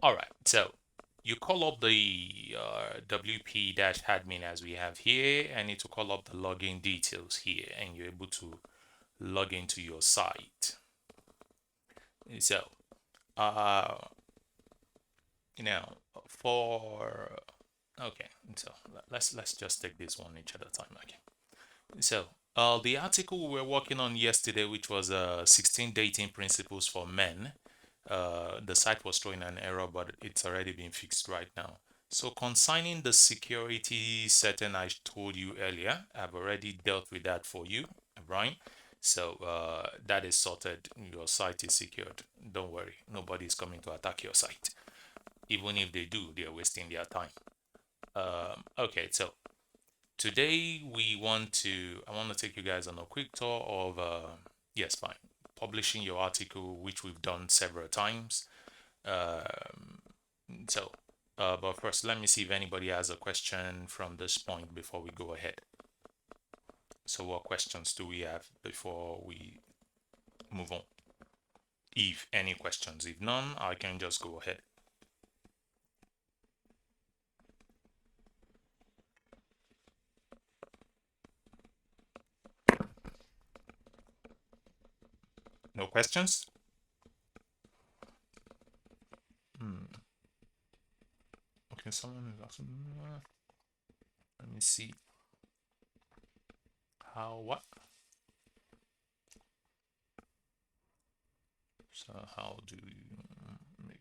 All right, so you call up the wp-admin as we have here, and need to call up the login details here, and you're able to log into your site. So, uh, now for okay, so let's just take this one each at a time. Okay, so the article we were working on yesterday, which was 16 dating principles for men. The site was throwing an error, but it's already been fixed right now. So concerning the security setting I told you earlier, I've already dealt with that for you, Brian. So that is sorted. Your site is secured. Don't worry. Nobody is coming to attack your site. Even if they do, they're wasting their time. Okay, so today I want to take you guys on a quick tour of, yes, fine, publishing your article, which we've done several times. Um, so, but first, let me see if anybody has a question from this point before we go ahead. So, what questions do we have before we move on? If any questions, if none, I can just go ahead. No questions? Hmm. Okay, someone is asking. Let me see. How what? So how do you make?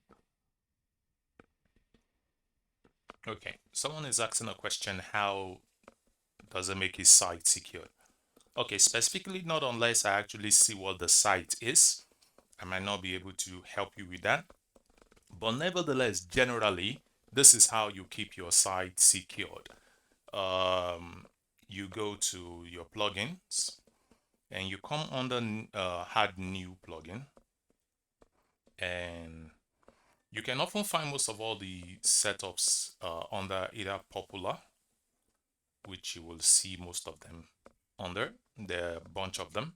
Okay, someone is asking a question. How does it make his site secure? Okay, specifically not unless I actually see what the site is. I might not be able to help you with that. But nevertheless, generally, this is how you keep your site secured. You go to your plugins and you come under add new plugin, and you can often find most of all the setups under either popular, which you will see most of them under. There are a bunch of them.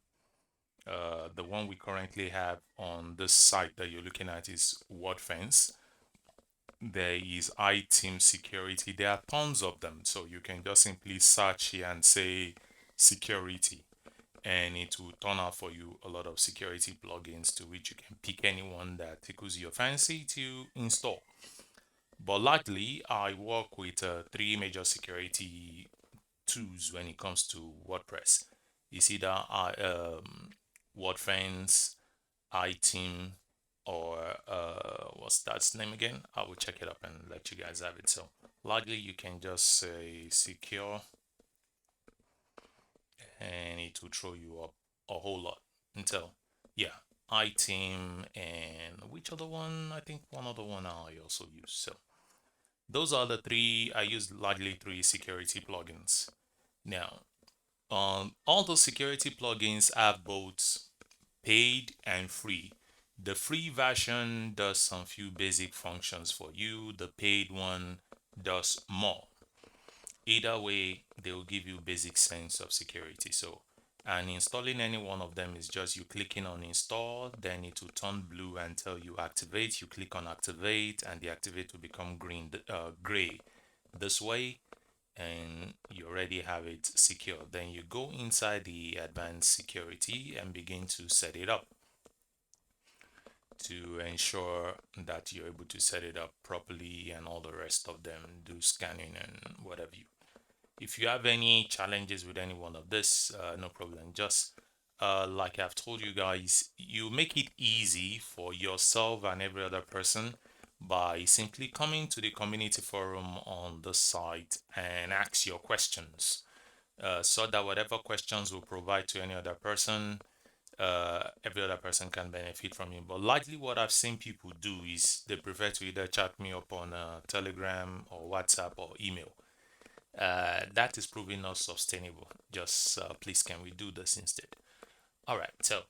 The one we currently have on this site that you're looking at is WordFence. There is iTeam Security. There are tons of them. So you can just simply search here and say security, and it will turn out for you a lot of security plugins to which you can pick anyone that tickles your fancy to install. But largely, I work with three major security tools when it comes to WordPress. It's either WordFence, iTeam, or what's that name again? I will check it up and let you guys have it. So largely you can just say secure and it will throw you up a whole lot until, yeah, iTeam, and which other one? I think one other one I also use. So those are the three. I use largely three security plugins. Now, all those security plugins have both paid and free. The free version does some few basic functions for you. The paid one does more. Either way, they will give you basic sense of security. So, and installing any one of them is just you clicking on install, then it will turn blue until you activate. You click on activate, and the activate will become gray this way, and you already have it secure. Then you go inside the advanced security and begin to set it up to ensure that you're able to set it up properly, and all the rest of them do scanning and whatever you. If you have any challenges with any one of this, no problem. Just like I've told you guys, you make it easy for yourself and every other person by simply coming to the community forum on the site and ask your questions, so that whatever questions we provide to any other person, every other person can benefit from it. But likely what I've seen people do is they prefer to either chat me up on Telegram or WhatsApp or email. That is proving not sustainable. Just please, can we do this instead? All right, so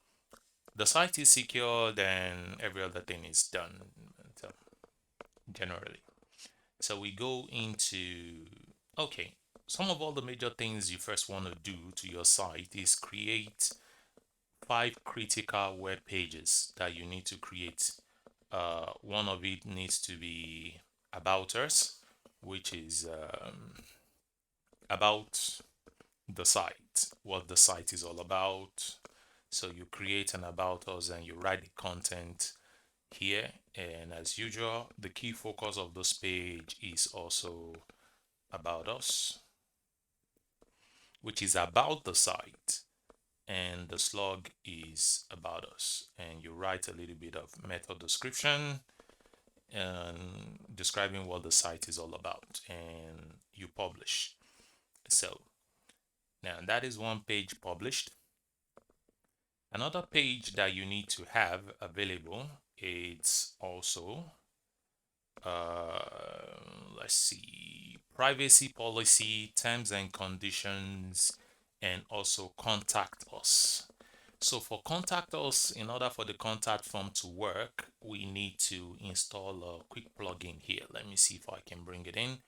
the site is secure, then every other thing is done. So, generally, so we go into, okay, some of all the major things you first want to do to your site is create 5 critical web pages that you need to create One of it needs to be about us, which is about the site, what the site is all about. So you create an about us and you write the content here. And as usual, the key focus of this page is also about us, which is about the site. And the slug is about us. And you write a little bit of method description and describing what the site is all about, and you publish. So now that is one page published. Another page that you need to have available, it's also let's see, privacy policy, terms and conditions, and also contact us. So for contact us, in order for the contact form to work, we need to install a quick plugin here. Let me see if I can bring it in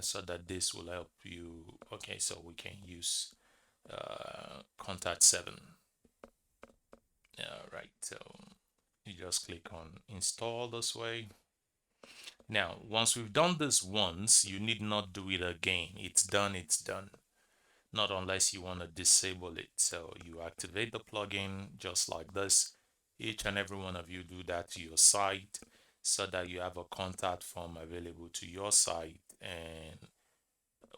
so that this will help you. Okay, so we can use contact 7. All right, so you just click on install this way. Now, once we've done this once, you need not do it again. It's done, it's done. Not unless you want to disable it. So you activate the plugin just like this. Each and every one of you do that to your site so that you have a contact form available to your site. And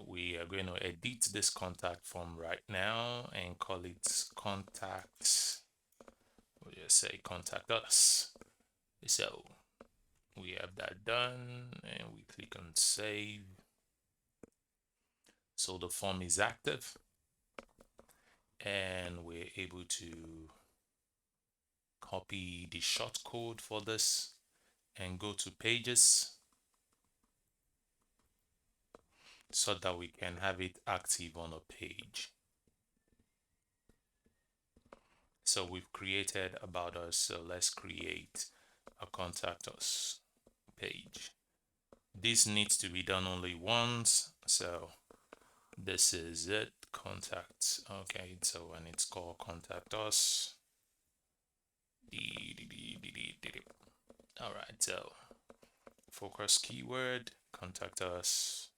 we are going to edit this contact form right now and call it contacts. We'll just say contact us. So we have that done and we click on save. So the form is active and we're able to copy the shortcode for this and go to pages so that we can have it active on a page. So we've created about us, so let's create a contact us page. This needs to be done only once, so this is it, contact. Okay, so when it's called contact us. All right, so focus keyword, contact us.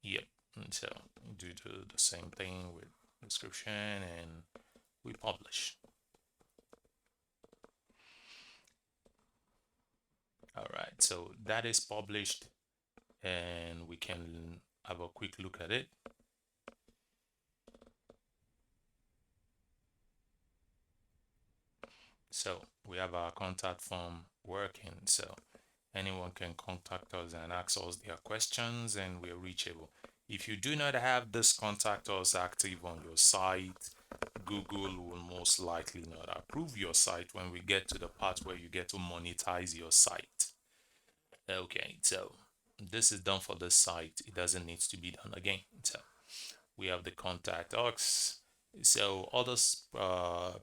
Yep, and so do the same thing with description and we publish. All right, so that is published and we can have a quick look at it. So we have our contact form working, so anyone can contact us and ask us their questions and we're reachable. If you do not have this contact us active on your site, Google will most likely not approve your site when we get to the part where you get to monetize your site. Okay, so this is done for this site. It doesn't need to be done again. So we have the contact us. So other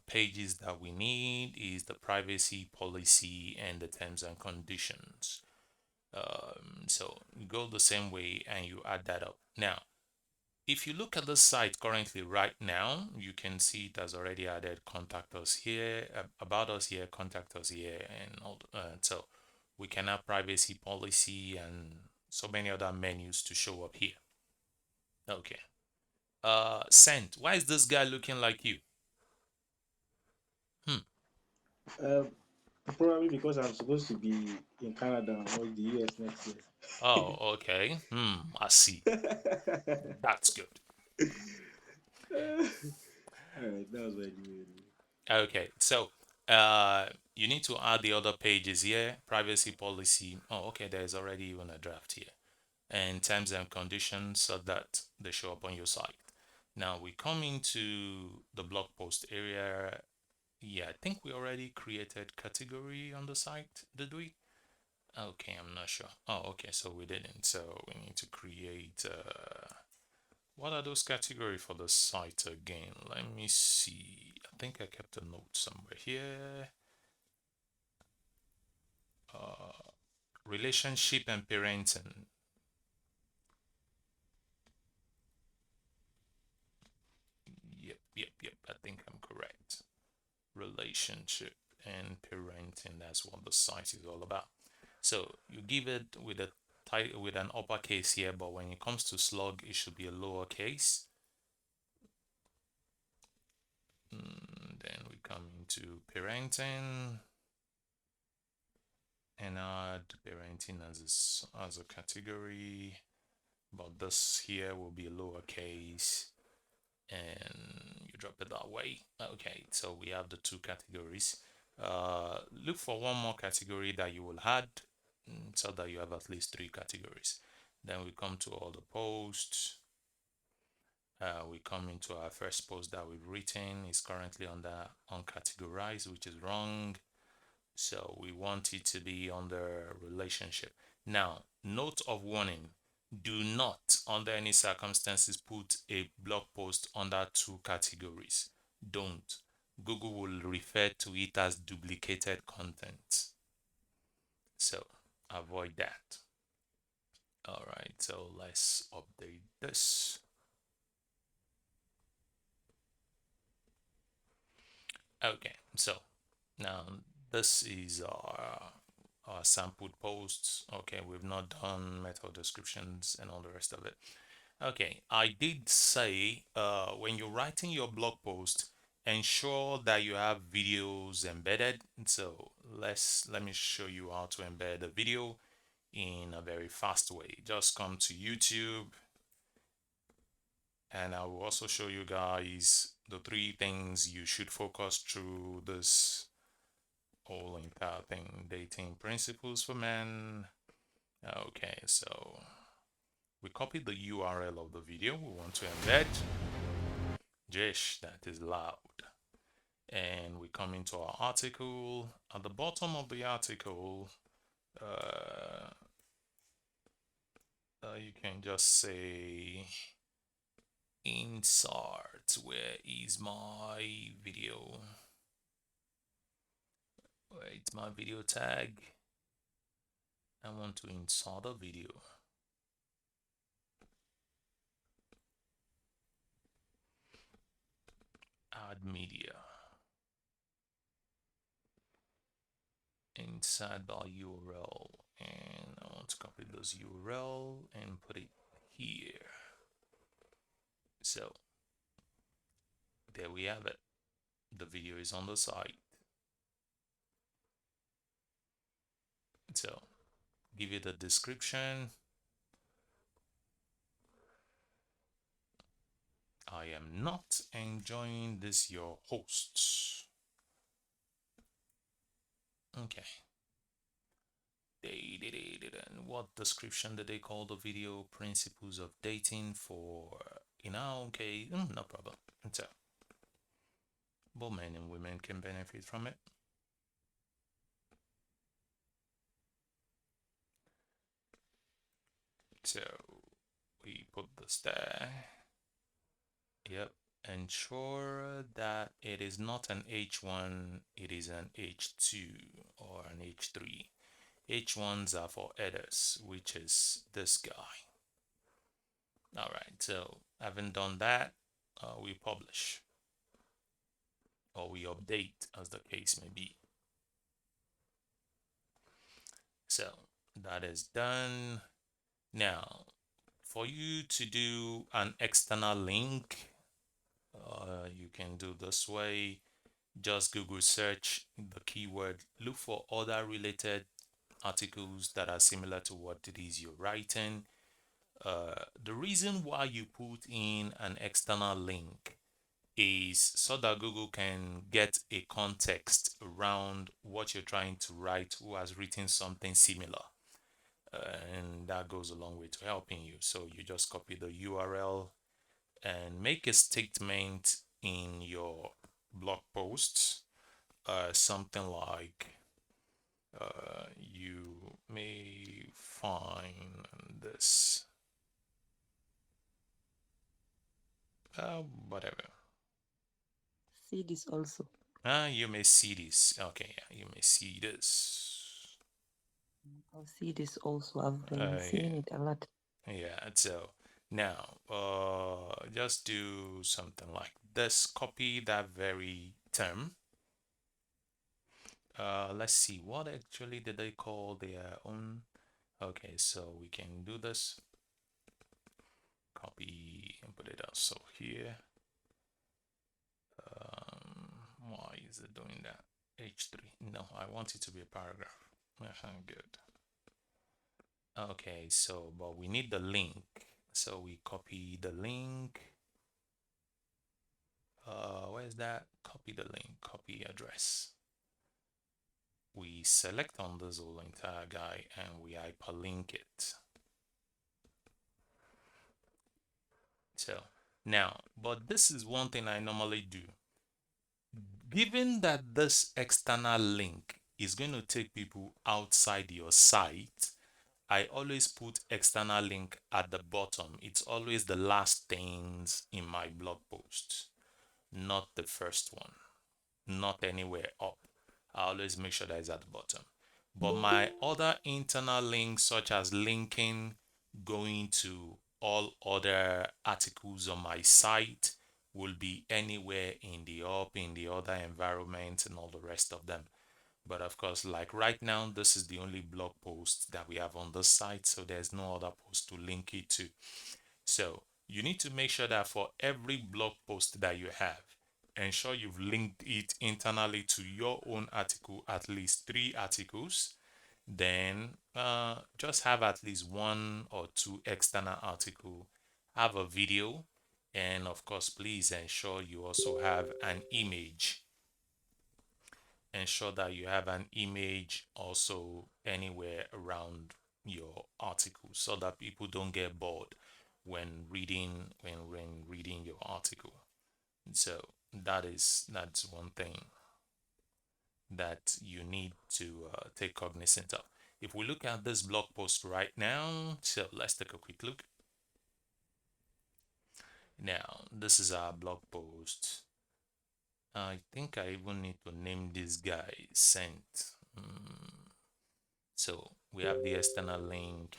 pages that we need is the privacy policy and the terms and conditions. So go the same way and you add that up. Now, if you look at the site currently right now, you can see it has already added contact us here, about us here, contact us here, and all. So we can have privacy policy and so many other menus to show up here. Okay. Sent. Why is this guy looking like you? Uh, Probably because I'm supposed to be in Canada or the US next year. Oh, okay. I see. That's good. All right, that was my new. Okay, so you need to add the other pages here. Privacy policy. Oh, okay, there's already even a draft here. And terms and conditions so that they show up on your site. Now we come into the blog post area. Yeah, I think we already created category on the site, did we? Okay, I'm not sure. Oh, okay, so we didn't. So we need to create what are those categories for the site again? Let me see. I think I kept a note somewhere here. Relationship and parenting. Yep. I think I'm correct. Relationship and parenting. That's what the site is all about. So you give it with a title with an uppercase here, but when it comes to slug, it should be a lowercase. Then we come into parenting and add parenting as a category, but this here will be a lowercase and you drop it that way. Okay, so we have the two categories. Look for one more category that you will add so that you have at least three categories. Then we come to all the posts. We come into our first post that we've written is currently under uncategorized, which is wrong. So we want it to be under relationship. Now, note of warning: do not, under any circumstances, put a blog post under two categories. Don't. Google will refer to it as duplicated content. So avoid that. All right, so let's update this. Okay, so now this is our sampled posts. Okay, we've not done method descriptions and all the rest of it. Okay, I did say when you're writing your blog post, ensure that you have videos embedded. So let me show you how to embed a video in a very fast way. Just come to YouTube and I will also show you guys the three things you should focus through this whole entire thing. Dating principles for men. Okay, so we copy the URL of the video we want to embed. Jesh, that is loud. And we come into our article. At the bottom of the article, you can just say insert. Where is my video? Wait, my video tag. I want to insert a video. Add media. Inside our URL, and I want to copy this URL and put it here. So there we have it. The video is on the site. So give it a description. I am not enjoying this, your hosts. Okay. And what description did they call the video? Principles of dating for, okay, no problem. So both men and women can benefit from it. So we put this there. Yep. Ensure that it is not an H1, it is an H2 or an H3. H1s are for headers, which is this guy. All right, so having done that, we publish or we update, as the case may be. So that is done. Now, for you to do an external link, you can do this way. Just Google search the keyword, look for other related articles that are similar to what it is you're writing. The reason why you put in an external link is so that Google can get a context around what you're trying to write, who has written something similar. And that goes a long way to helping you. So you just copy the URL and make a statement in your blog posts, something like you may find this, whatever. See this also. You may see this. Okay, yeah, you may see this. I'll see this also. I've been seeing it a lot. Yeah, so now just do something like this. Copy that very term let's see, what actually did they call their own? Okay, so we can do this. Copy and put it also here. Why is it doing that? H3. No, I want it to be a paragraph. Good. Okay, so but we need the link. So we copy the link. Where's that? Copy the link, copy address. We select on this whole entire guy and we hyperlink it. So now, but this is one thing I normally do. Given that this external link is going to take people outside your site, I always put external link at the bottom. It's always the last things in my blog posts, not the first one, not anywhere up. I always make sure that it's at the bottom. But my other internal links, such as linking, going to all other articles on my site, will be anywhere in the up, in the other environment, and all the rest of them. But of course, like right now, this is the only blog post that we have on this site, so there's no other post to link it to. So you need to make sure that for every blog post that you have, ensure you've linked it internally to your own article, at least 3 articles. Then just have at least 1 or 2 external article, have a video, and of course, please ensure you also have an image. Ensure that you have an image also anywhere around your article so that people don't get bored when reading your article. So that's one thing that you need to take cognizance of. If we look at this blog post right now, so let's take a quick look. Now, this is our blog post. I think I even need to name this guy sent. So we have the external link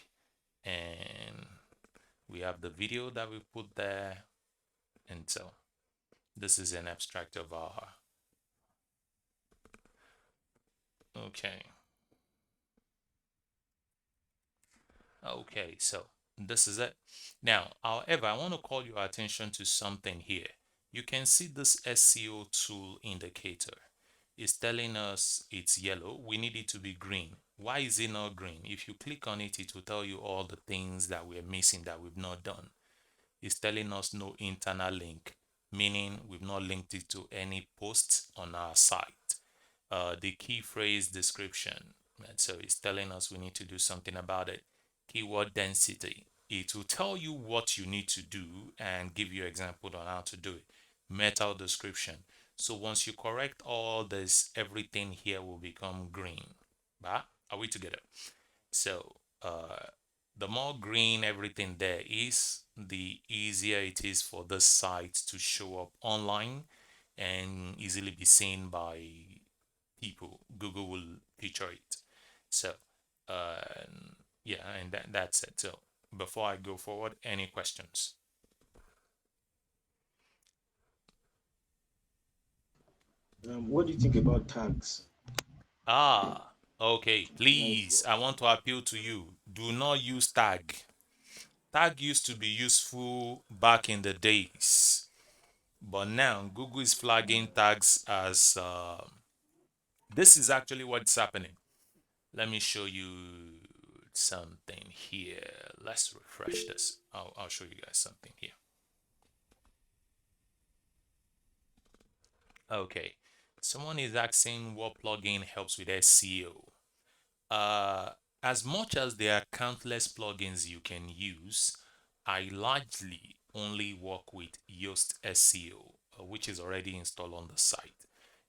and we have the video that we put there. And so this is an abstract of our, okay. Okay, so this is it. Now, however, I want to call your attention to something here. You can see this SEO tool indicator. It's telling us it's yellow. We need it to be green. Why is it not green? If you click on it, it will tell you all the things that we're missing that we've not done. It's telling us no internal link, meaning we've not linked it to any posts on our site. The key phrase description, and so it's telling us we need to do something about it. Keyword density, it will tell you what you need to do and give you example on how to do it. Meta description, so once you correct all this, everything here will become green. But are we together? So the more green everything there is, the easier it is for the site to show up online and easily be seen by people. Google will feature it. So uh, yeah, and that's it. So before I go forward, any questions? What do you think about tags? Okay, Like, please, I want to appeal to you. Do not use tag. Tag used to be useful back in the days, but now Google is flagging tags as this is actually what's happening. Let me show you something here. Let's refresh this. I'll show you guys something here. Okay, someone is asking what plugin helps with SEO. As much as there are countless plugins you can use, I largely only work with Yoast SEO, which is already installed on the site.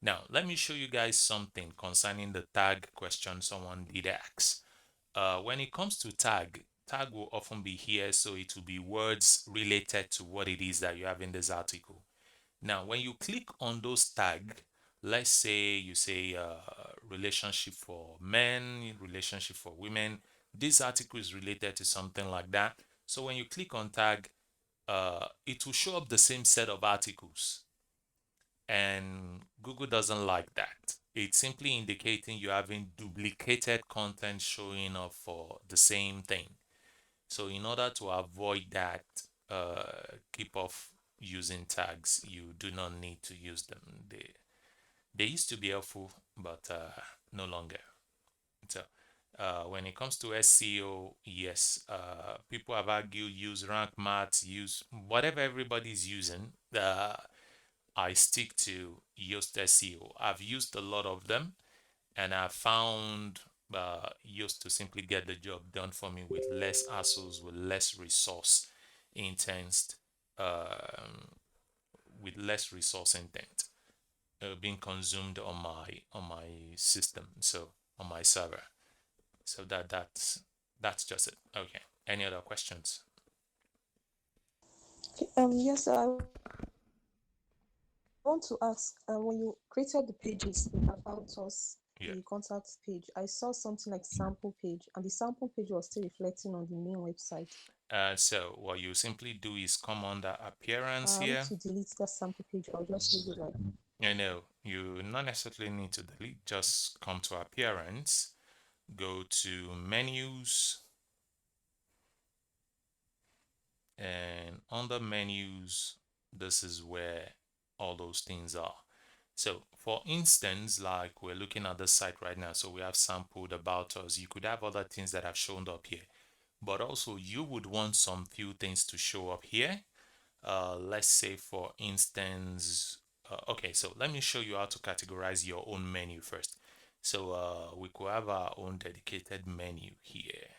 Now, let me show you guys something concerning the tag question someone did ask. When it comes to tag will often be here, so it will be words related to what it is that you have in this article. Now, when you click on those tags, let's say you say relationship for men, relationship for women, this article is related to something like that. So when you click on tag, it will show up the same set of articles, and Google doesn't like that. It's simply indicating you're having duplicated content showing up for the same thing. So in order to avoid that, keep off using tags. You do not need to use them. They used to be helpful, but no longer. So when it comes to SEO, yes, people have argued use rank maths, use whatever everybody's using. I stick to Yoast SEO. I've used a lot of them, and I found Yoast to simply get the job done for me with less hassles, with less resource intense, um, with less resource intent being consumed on my system, so on my server. So that's just it. Okay. Any other questions? Yes, I want to ask, when you created the pages in About Us, Yeah. the contact page, I saw something like sample page, and the sample page was still reflecting on the main website. So what you simply do is come under appearance I need here. to delete that sample page. I'll just leave it like. You know, you not necessarily need to delete, just come to appearance, go to menus, and under menus, this is where all those things are. So for instance, like we're looking at the site right now, so we have sampled about us. You could have other things that have shown up here, but also you would want some few things to show up here. Let's say for instance, okay, so let me show you how to categorize your own menu first. So we could have our own dedicated menu here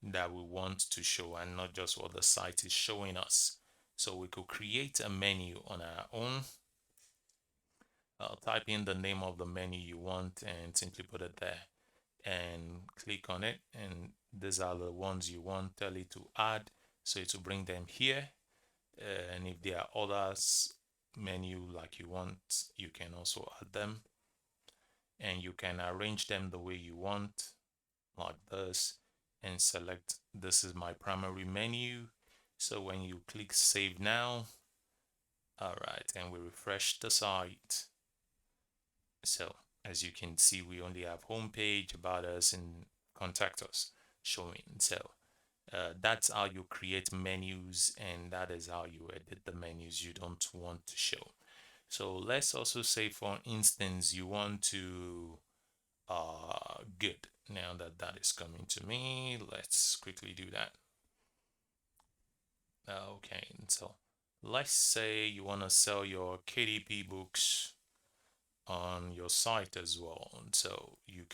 that we want to show, and not just what the site is showing us. So we could create a menu on our own. Type in the name of the menu you want and simply put it there and click on it, and these are the ones you want. Tell it to add, so it will bring them here. And if there are others menu like you want, you can also add them, and you can arrange them the way you want, like this, and select this is my primary menu. So when you click save now, all right, and we refresh the site, so as you can see, we only have homepage, about us, and contact us showing. So that's how you create menus, and that is how you edit the menus you don't want to show. So let's also say, for instance, you want to good. Now that that is coming to me, let's quickly do that. Okay, so let's say you want to sell your KDP books on your site as well, and so you're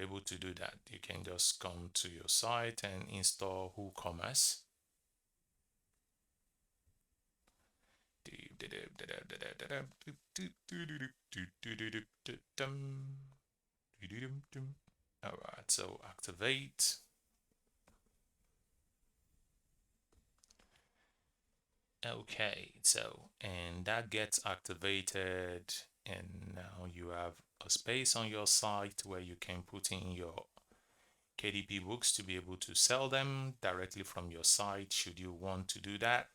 able to do that. You can just come to your site and install Woocommerce. All right, so activate. Okay, so and that gets activated, and now you have a space on your site where you can put in your KDP books to be able to sell them directly from your site should you want to do that.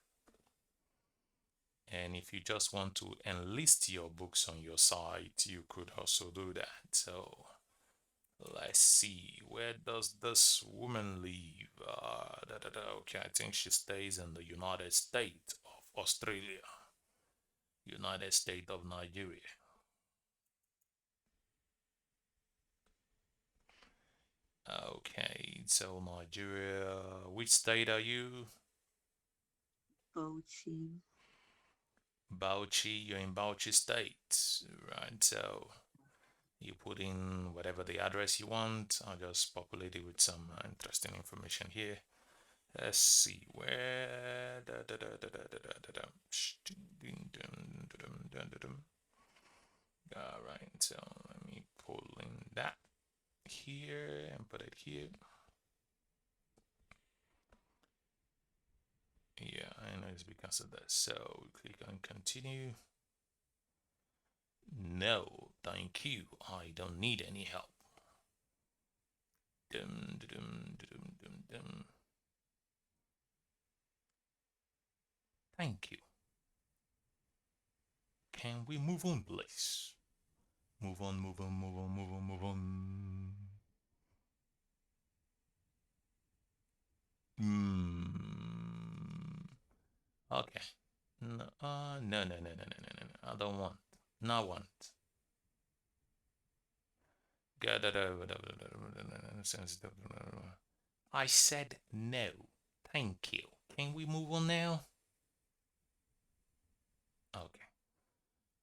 And if you just want to enlist your books on your site, you could also do that. So let's see, where does this woman live? Okay, I think she stays in the United States of Australia, United States of Nigeria. Okay, so Nigeria, which state are you? Bauchi. Bauchi, you're in Bauchi State, right? So you put in whatever the address you want. I'll just populate it with some interesting information here. Let's see where. All right, so let me pull in that here and put it here. Yeah, I know it's because of this. So click on continue. No, thank you. I don't need any help. Dum, dum, dum, dum, dum. Thank you. Can we move on, please? Move on, move on, move on, move on, move on. Okay. No, no, no, no, no, no, no, no, no. I don't want. Not want. I said no. Thank you. Can we move on now? Okay.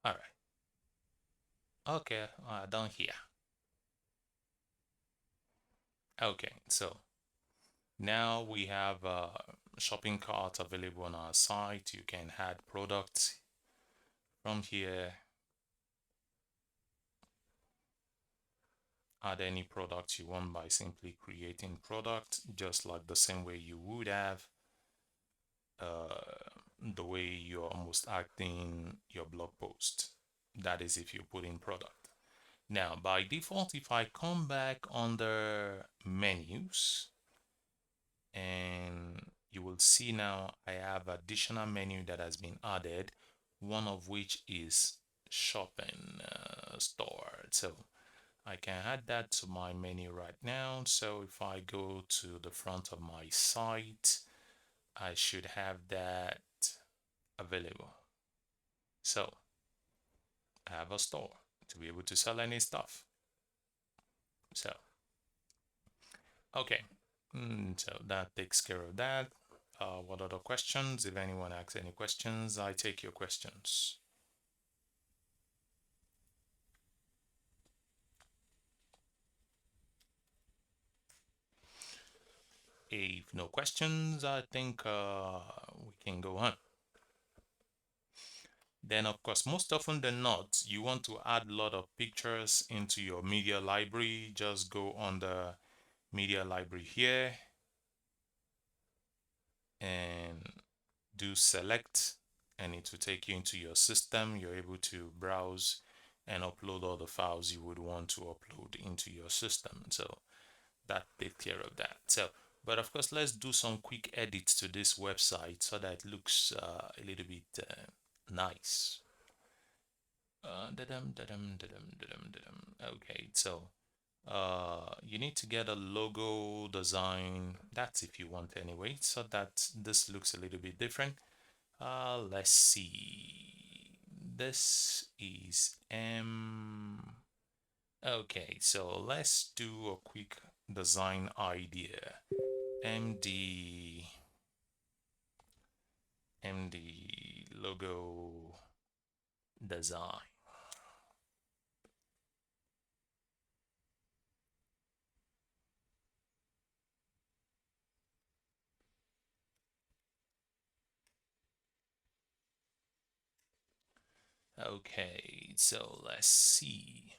All right. Okay. Down here. Okay. So now we have a shopping cart available on our site. You can add products from here. Add any product you want by simply creating product, just like the same way you would have the way you're almost acting your blog post. That is if you put in product. Now, by default, if I come back under menus, and you will see now I have additional menu that has been added, one of which is shopping store. So I can add that to my menu right now. So if I go to the front of my site, I should have that available. So I have a store to be able to sell any stuff. So, okay. So that takes care of that. What other questions? If anyone asks any questions, I take your questions. If no questions, I think we can go on. Then, of course, most often than not, you want to add a lot of pictures into your media library. Just go on the media library here and do select, and it will take you into your system. You're able to browse and upload all the files you would want to upload into your system. So that takes care of that. So, but of course, let's do some quick edits to this website so that it looks a little bit nice. Okay, so you need to get a logo design. That's if you want anyway, so that this looks a little bit different. Let's see. This is Okay, so let's do a quick design idea. MD logo design. Okay, so let's see.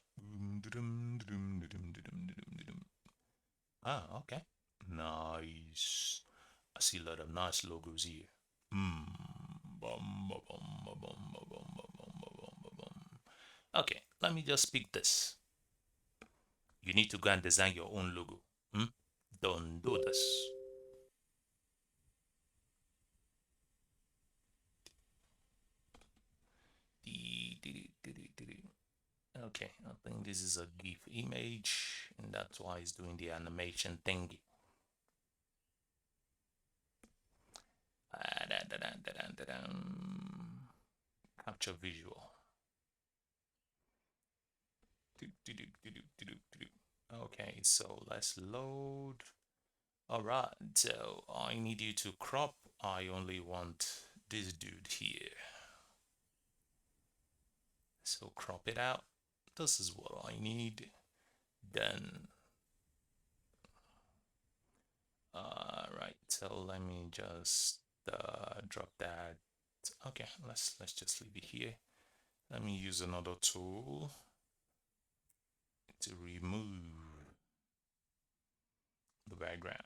Okay. Nice. I see a lot of nice logos here. Okay, let me just pick this. You need to go and design your own logo. Don't do this. Okay, I think this is a GIF image, and that's why it's doing the animation thingy. Capture visual. Okay, so let's load. All right, so I need you to crop. I only want this dude here. So crop it out. This is what I need. Then, right. So let me just drop that. Okay, let's just leave it here. Let me use another tool to remove the background.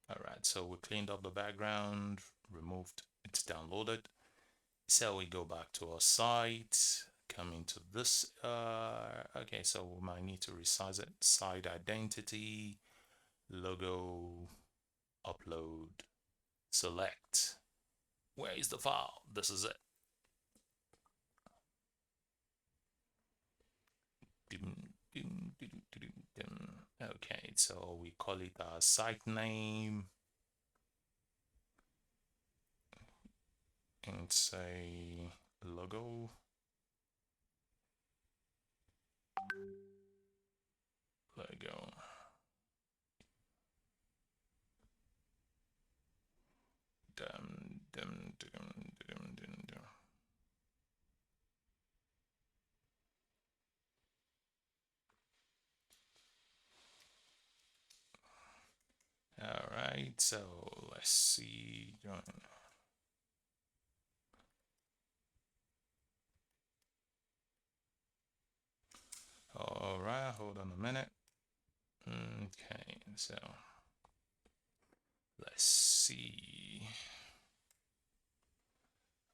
All right, so we cleaned up the background, removed, it's downloaded. So we go back to our site, come into this. Okay, so we might need to resize it. Site identity, logo, upload, select. Where is the file? This is it. Okay, so we call it our site name and say logo. Logo. All right, so let's see. All right, hold on a minute. Okay, so let's see.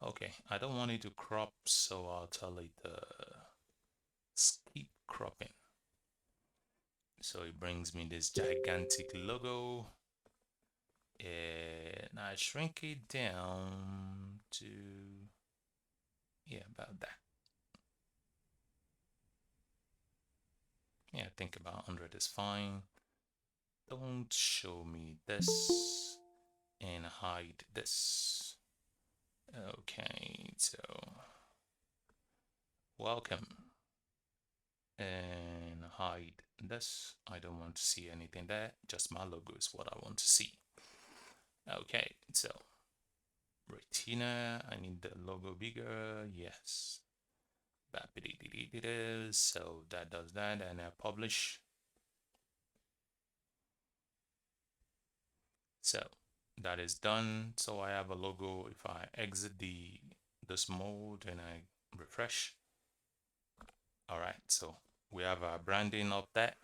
Okay, I don't want it to crop, so I'll tell it skip cropping. So it brings me this gigantic logo, and I shrink it down to, yeah, about that. Yeah, I think about 100 is fine. Don't show me this and hide this. Okay, so welcome and hide this. I don't want to see anything there, just my logo is what I want to see. Okay, so retina, I need the logo bigger, yes. So that does that, and I publish. So that is done. So I have a logo. If I exit this mode and I refresh, all right, so we have our branding up there.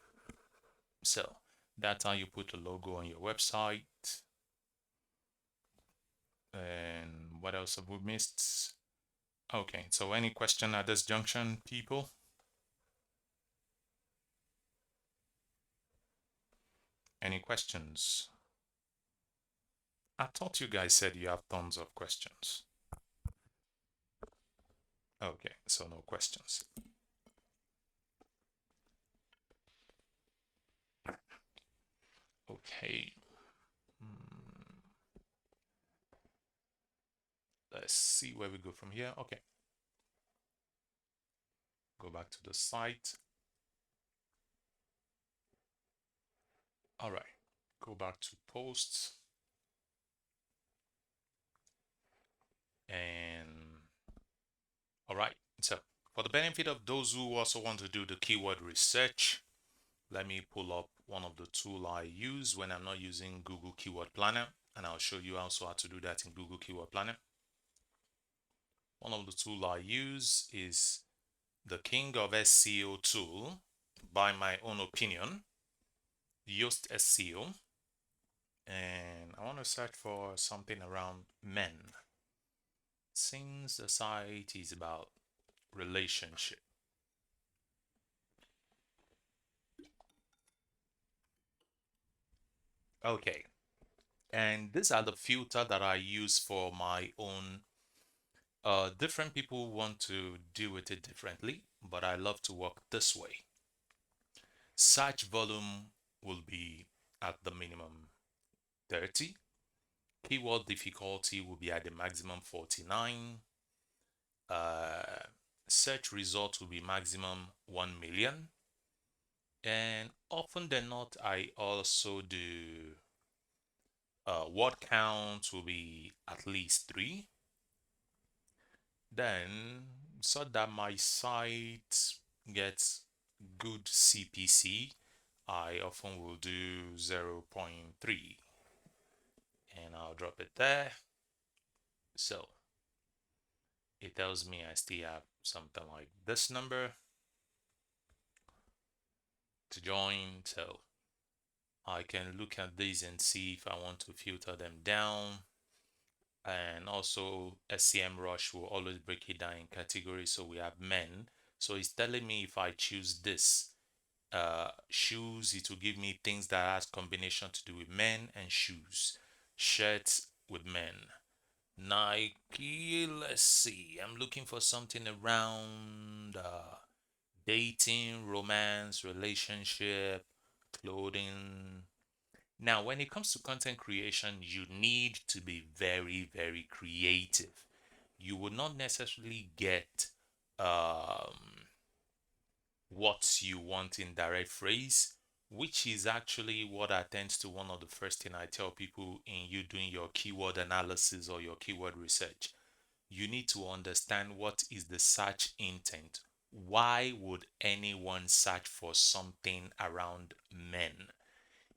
So that's how you put a logo on your website. And what else have we missed? Okay, so any question at this junction, people? Any questions? I thought you guys said you have tons of questions. Okay, so no questions. Okay. Let's see where we go from here. Okay. Go back to the site. All right. Go back to posts. And all right. So for the benefit of those who also want to do the keyword research, let me pull up one of the tools I use when I'm not using Google Keyword Planner, and I'll show you also how to do that in Google Keyword Planner. One of the tools I use is the king of SEO tool, by my own opinion, Yoast SEO. And I want to search for something around men, since the site is about relationship. Okay, and these are the filter that I use for my own. Different people want to deal with it differently, but I love to work this way. Search volume will be at the minimum 30. Keyword difficulty will be at the maximum 49. Search result will be maximum 1 million. And often than not, I also do word count will be at least 3. Then, so that my site gets good CPC, I often will do 0.3 and I'll drop it there. So it tells me I still have something like this number to join. So I can look at these and see if I want to filter them down. And also SCM Rush will always break it down in categories. So we have men. So it's telling me if I choose this, Shoes, it will give me things that has combination to do with men and shoes. Shirts with men. Nike, let's see. I'm looking for something around dating, romance, relationship, clothing. Now, when it comes to content creation, you need to be very, very creative. You will not necessarily get what you want in direct phrase, which is actually what attends to one of the first thing I tell people in you doing your keyword analysis or your keyword research. You need to understand what is the search intent. Why would anyone search for something around men?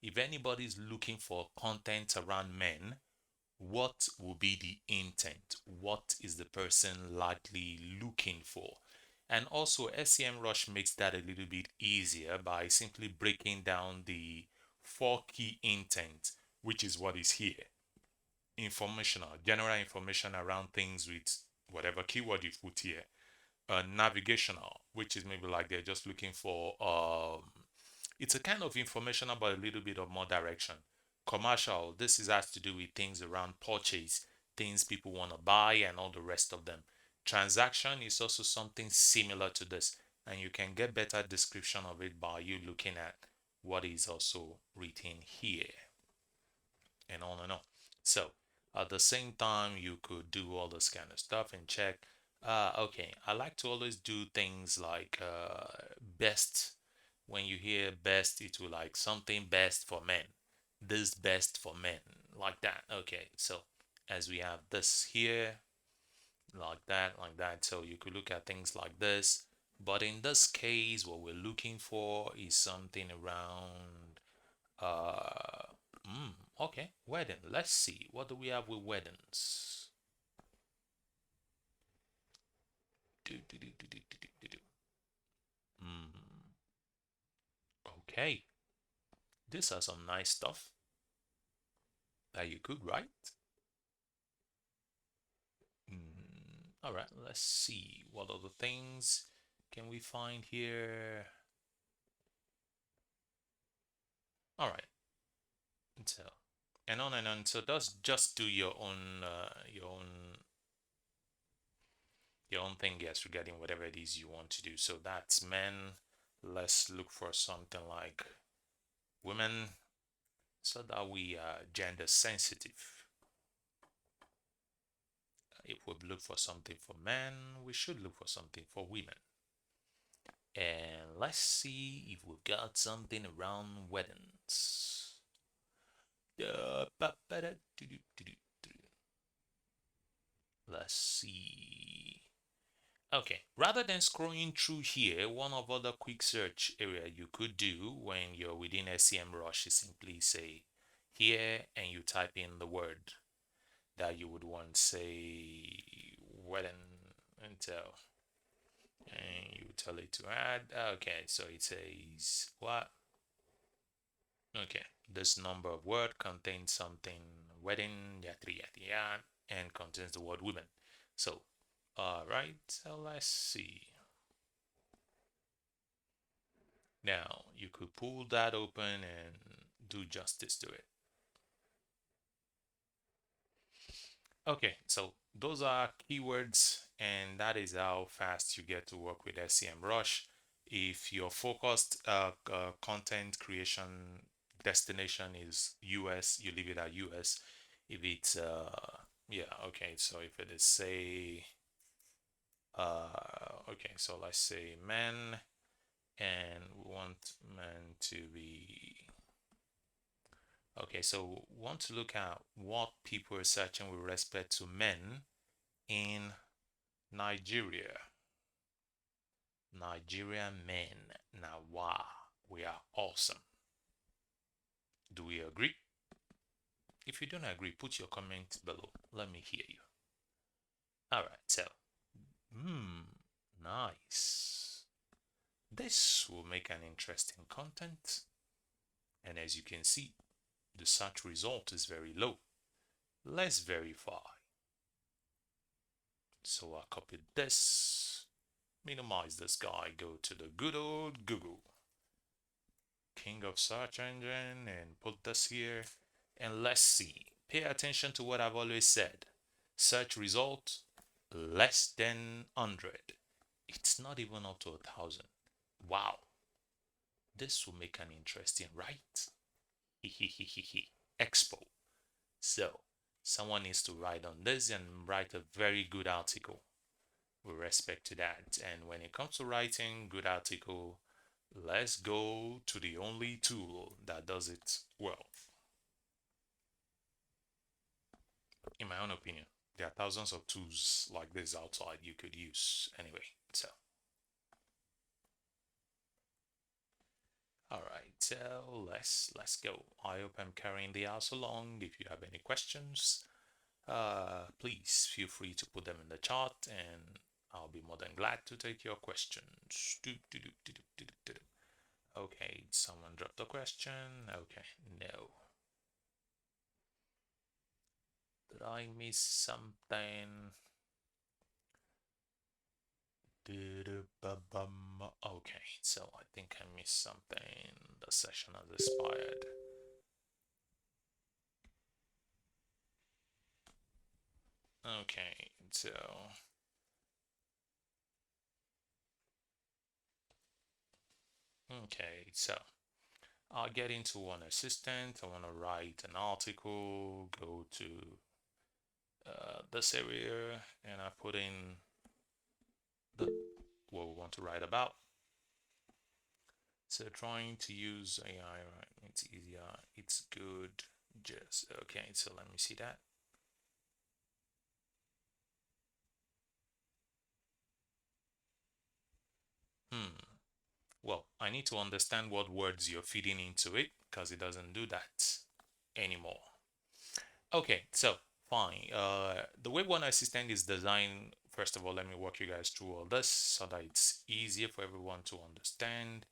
If anybody is looking for content around men, what will be the intent? What is the person likely looking for? And also, SEMrush makes that a little bit easier by simply breaking down the four key intent, which is what is here. Informational, general information around things with whatever keyword you put here. Navigational, which is maybe like they're just looking for it's a kind of informational but a little bit of more direction. Commercial, this is has to do with things around purchase, things people want to buy and all the rest of them. Transaction is also something similar to this, and you can get better description of it by you looking at what is also written here and on and on. So at the same time, you could do all this kind of stuff and check. Okay, I like to always do things like best. When you hear best, it will like something best for men. This best for men, like that. Okay, so as we have this here, like that, like that. So you could look at things like this. But in this case, what we're looking for is something around uh, okay, wedding. Let's see. What do we have with weddings? Do, do, do, do, do, do, do, do. Okay. These are some nice stuff that you could write. All right, let's see. What other things can we find here? All right. So, and on and on. So just do your own thing, yes, regarding whatever it is you want to do. So that's men. Let's look for something like women, so that we are gender sensitive. If we look for something for men, we should look for something for women. And let's see if we've got something around weddings. Let's see. Okay, rather than scrolling through here, one of other quick search area you could do when you're within SEMrush is simply say here and you type in the word that you would want, say wedding until, and you tell it to add. Okay, so it says what? Okay, this number of word contains something wedding, yada yada yada, and contains the word women. So all right, so let's see. Now you could pull that open and do justice to it. Okay, so those are keywords, and that is how fast you get to work with SEMrush. If your focused content creation destination is US, you leave it at US. If it's yeah, okay, so if it is say okay, so let's say men, and we want men to be okay, so we want to look at what people are searching with respect to men in Nigeria. Nigerian men. Now, wow, we are awesome. Do we agree? If you don't agree, put your comment below. Let me hear you. All right, so, nice. This will make an interesting content. And as you can see, the search result is very low. Let's verify. So I copied this, minimize this guy, go to the good old Google. king of search engine, and put this here. And let's see. Pay attention to what I've always said. Search result less than 100. It's not even up to 1,000. Wow. This will make an interesting, right? Expo. So, someone needs to write on this and write a very good article with respect to that. And when it comes to writing good article, let's go to the only tool that does it well. In my own opinion, there are thousands of tools like this outside you could use anyway. So, all right, so let's go. I hope I'm carrying the house along. If you have any questions, please feel free to put them in the chat, and I'll be more than glad to take your questions. Okay, someone dropped a question. Okay, no. Did I miss something? Okay, so I think I missed something. The session has expired. Okay, so I'll get into one assistant. I want to write an article, go to this area, and I put in what we want to write about. So trying to use AI, it's easier, it's good. Just okay, so let me see that. Well, I need to understand what words you're feeding into it because it doesn't do that anymore. Okay, so fine. The way one assistant is designed, first of all, let me walk you guys through all this so that it's easier for everyone to understand.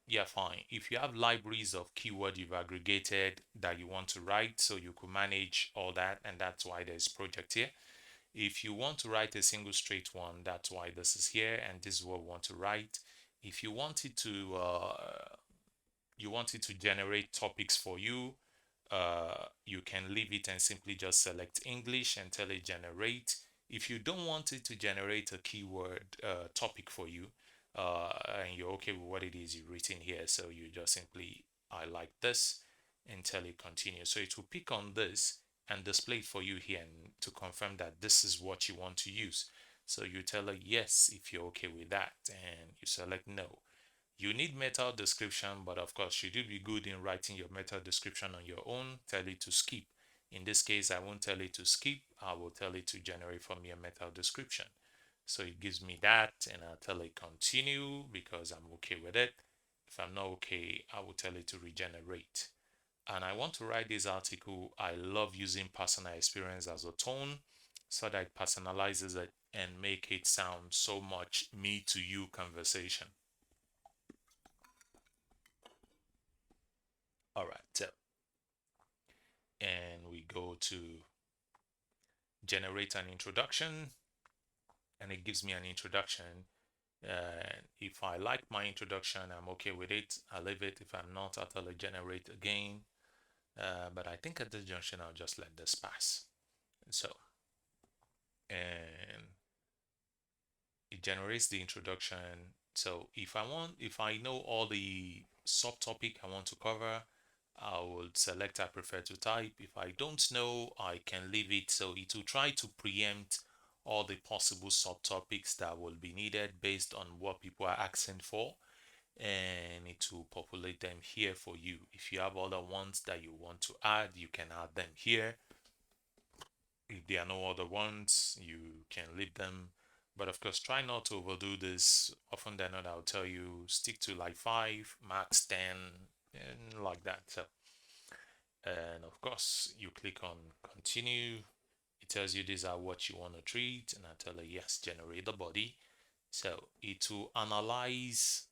Yeah, fine. If you have libraries of keyword you've aggregated that you want to write, so you could manage all that, and that's why there's project here. If you want to write a single straight one, that's why this is here, and this is what we want to write. If you wanted to generate topics for you, you can leave it and simply just select English and tell it generate. If you don't want it to generate a keyword topic for you, and you're okay with what it is you've written here, so you just simply I like this and tell it continue. So it will pick on this and display it for you here and to confirm that this is what you want to use. So you tell it yes if you're okay with that, and you select no. You need meta description, but of course, should you be good in writing your meta description on your own, tell it to skip. In this case, I won't tell it to skip. I will tell it to generate for me a meta description. So it gives me that, and I'll tell it continue because I'm okay with it. If I'm not okay, I will tell it to regenerate. And I want to write this article. I love using personal experience as a tone so that it personalizes it and make it sound so much me to you conversation. All right, so and we go to generate an introduction, and it gives me an introduction. If I like my introduction, I'm okay with it. I leave it. If I'm not, I'll tell it generate again. But I think at this junction, I'll just let this pass. So, and it generates the introduction. So if I know all the subtopic I want to cover, I will select I prefer to type. If I don't know, I can leave it. So it will try to preempt all the possible subtopics that will be needed based on what people are asking for, and it will populate them here for you. If you have other ones that you want to add, you can add them here. If there are no other ones, you can leave them. But of course, try not to overdo this. Often than not, I'll tell you stick to like 5, max 10, and like that. So, and of course, you click on continue. It tells you these are what you want to treat, and I tell it yes, generate the body. So it will analyze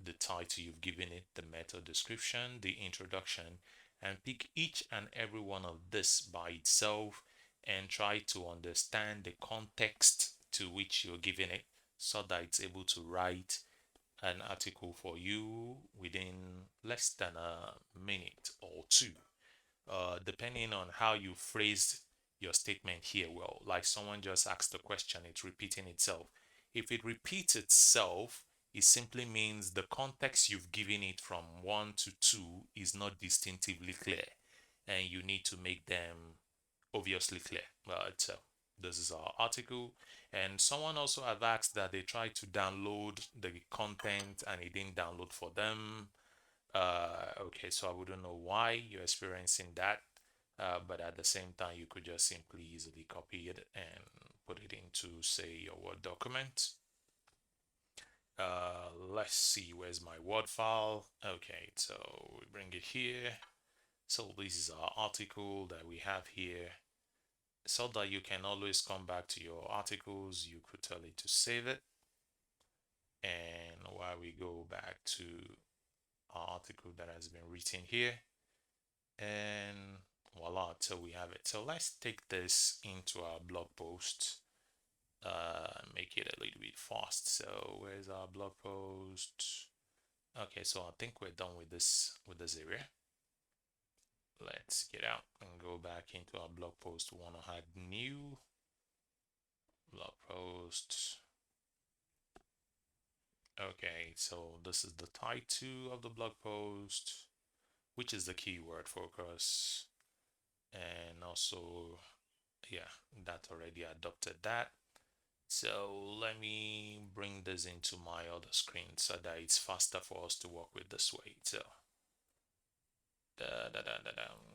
the title you've given it, the meta description, the introduction, and pick each and every one of this by itself and try to understand the context to which you're giving it so that it's able to write an article for you within less than a minute or two, depending on how you phrased your statement here. Well, like someone just asked a question, it's repeating itself. If it repeats itself, it simply means the context you've given it from 1 to 2 is not distinctively clear, and you need to make them obviously clear. So this is our article, and someone also have asked that they tried to download the content and it didn't download for them. Okay, so I wouldn't know why you're experiencing that, but at the same time, you could just simply easily copy it and put it into, say, your Word document. Let's see, where's my Word file? Okay, so we bring it here. So this is our article that we have here. So that you can always come back to your articles, you could tell it to save it. And while we go back to our article that has been written here, and voila, so we have it. So let's take this into our blog post, make it a little bit fast. So where's our blog post? Okay, so I think we're done with this area. Let's get out and go back into our blog post. We want to add new blog post. Okay, so this is the title of the blog post, which is the keyword focus, and also, yeah, that already adopted that. So let me bring this into my other screen so that it's faster for us to work with this way. So,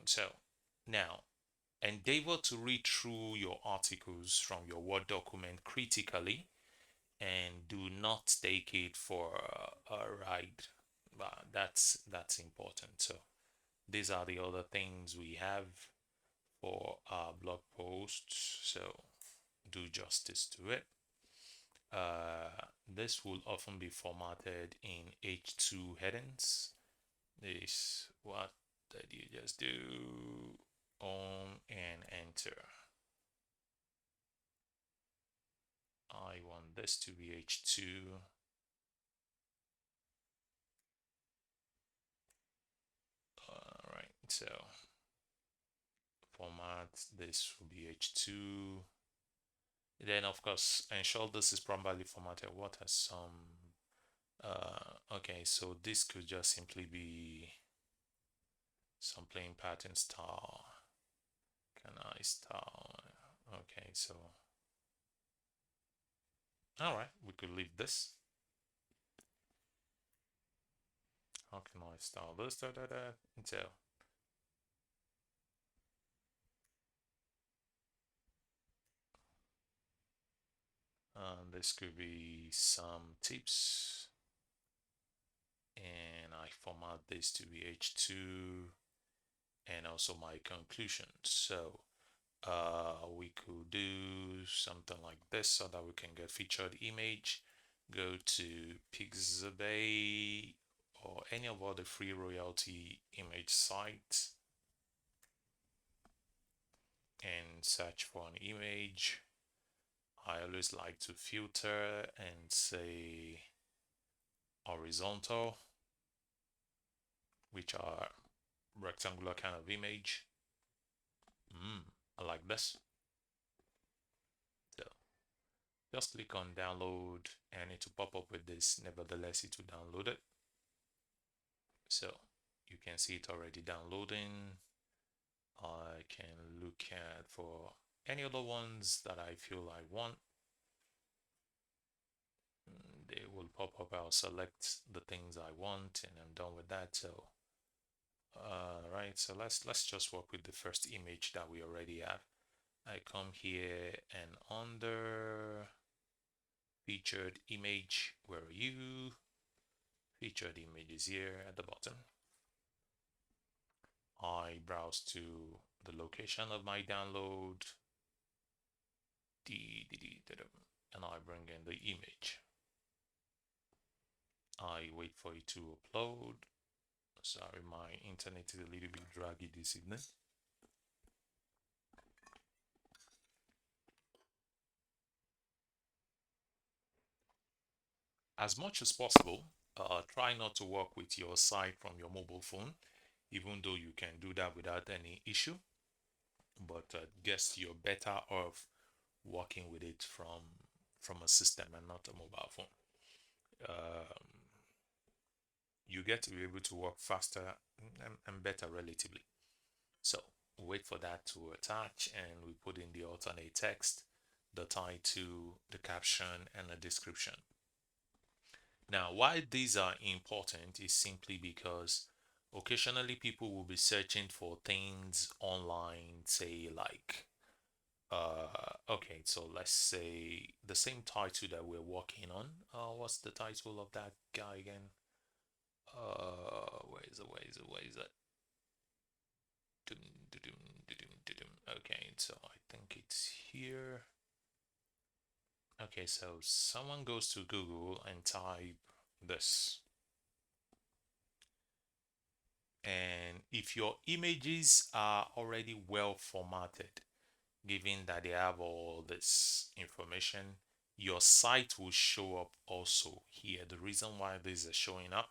so now endeavor to read through your articles from your Word document critically and do not take it for a ride. That's important. So these are the other things we have for our blog posts. So do justice to it. This will often be formatted in H2 headings. This, what did you just do? On and enter. I want this to be H2. All right, so format this will be H2. Then of course ensure this is properly formatted. What has some okay, so this could just simply be some plain pattern style. Can I style? Okay, so all right, we could leave this. How can I style this? So this could be some tips, and I format this to be H2, and also my conclusion. So we could do something like this so that we can get featured image. Go to Pixabay or any of other free royalty image sites and search for an image. I always like to filter and say horizontal, which are rectangular kind of image. I like this. So just click on download and it will pop up with this. Nevertheless, it will download it. So you can see it already downloading. I can look at for any other ones that I feel I want. They will pop up. I'll select the things I want and I'm done with that. So right, so let's just work with the first image that we already have. I come here and under featured image, where are you? Featured image is here at the bottom. I browse to the location of my download, and I bring in the image. I wait for it to upload. Sorry, my internet is a little bit draggy this evening. As much as possible, try not to work with your site from your mobile phone, even though you can do that without any issue. But guess you're better off working with it from a system and not a mobile phone. Um, you get to be able to work faster and better relatively. So wait for that to attach, and we put in the alternate text, the title, the caption, and the description. Now, why these are important is simply because occasionally people will be searching for things online, say like okay, so let's say the same title that we're working on. What's the title of that guy again? Where is it? Where is it? Where is it? Okay, so I think it's here. Okay, so someone goes to Google and type this. And if your images are already well formatted, given that they have all this information, your site will show up also here. The reason why these are showing up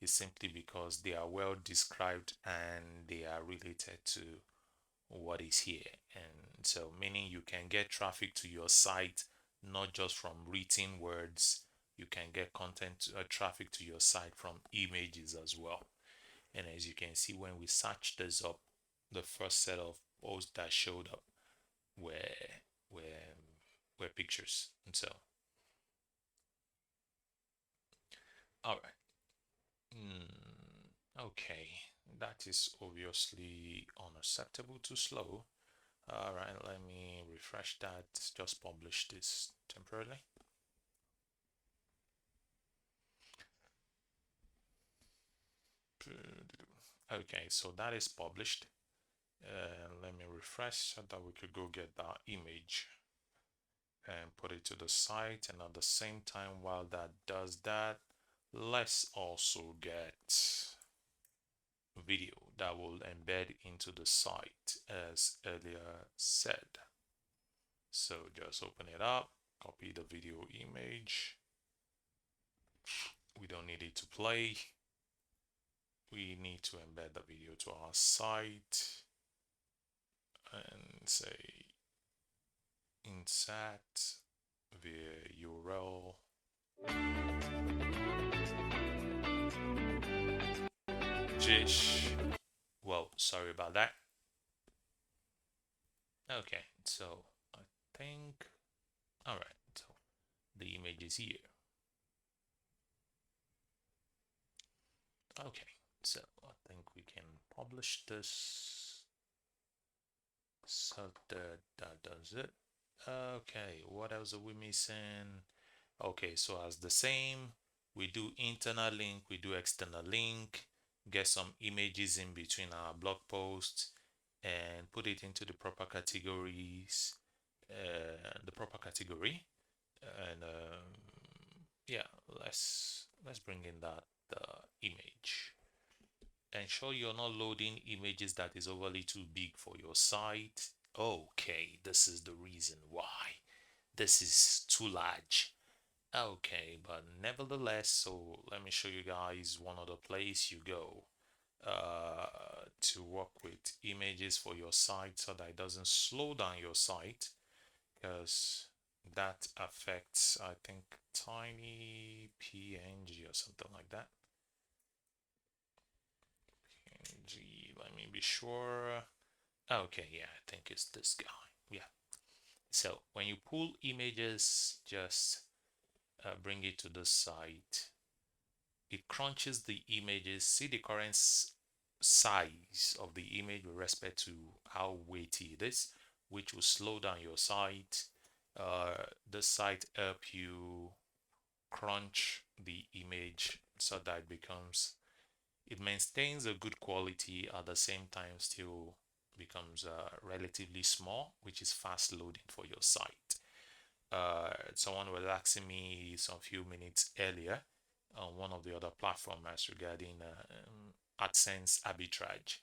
is simply because they are well described and they are related to what is here. And so meaning you can get traffic to your site not just from written words, you can get content traffic to your site from images as well. And as you can see, when we search this up, the first set of posts that showed up were were were pictures. And so all right. Okay, that is obviously unacceptable, too slow. All right, let me refresh that. Just publish this temporarily. Okay, so that is published. Let me refresh so that we could go get that image and put it to the site. And at the same time, while that does that, let's also get video that will embed into the site as earlier said. So just open it up, copy the video image. We don't need it to play. We need to embed the video to our site and say insert via URL. Jish. Well, sorry about that. Okay, so I think, all right, so the image is here. Okay, so I think we can publish this. So that does it. Okay, what else are we missing? Okay, so as the same, we do internal link, we do external link, get some images in between our blog posts, and put it into the proper categories, the proper category, and yeah, let's bring in that image. Ensure you're not loading images that is overly too big for your site. Okay, this is the reason why this is too large. Okay, but nevertheless, so let me show you guys one other place you go to work with images for your site so that it doesn't slow down your site, because that affects, I think, tiny png or something like that. Png, let me be sure. Okay, yeah, I think it's this guy. Yeah. So when you pull images, just bring it to the site. It crunches the images. See the current size of the image with respect to how weighty it is, which will slow down your site. The site help you crunch the image so that it maintains a good quality, at the same time still becomes relatively small, which is fast loading for your site. Someone was asking me some few minutes earlier on one of the other platforms regarding AdSense arbitrage.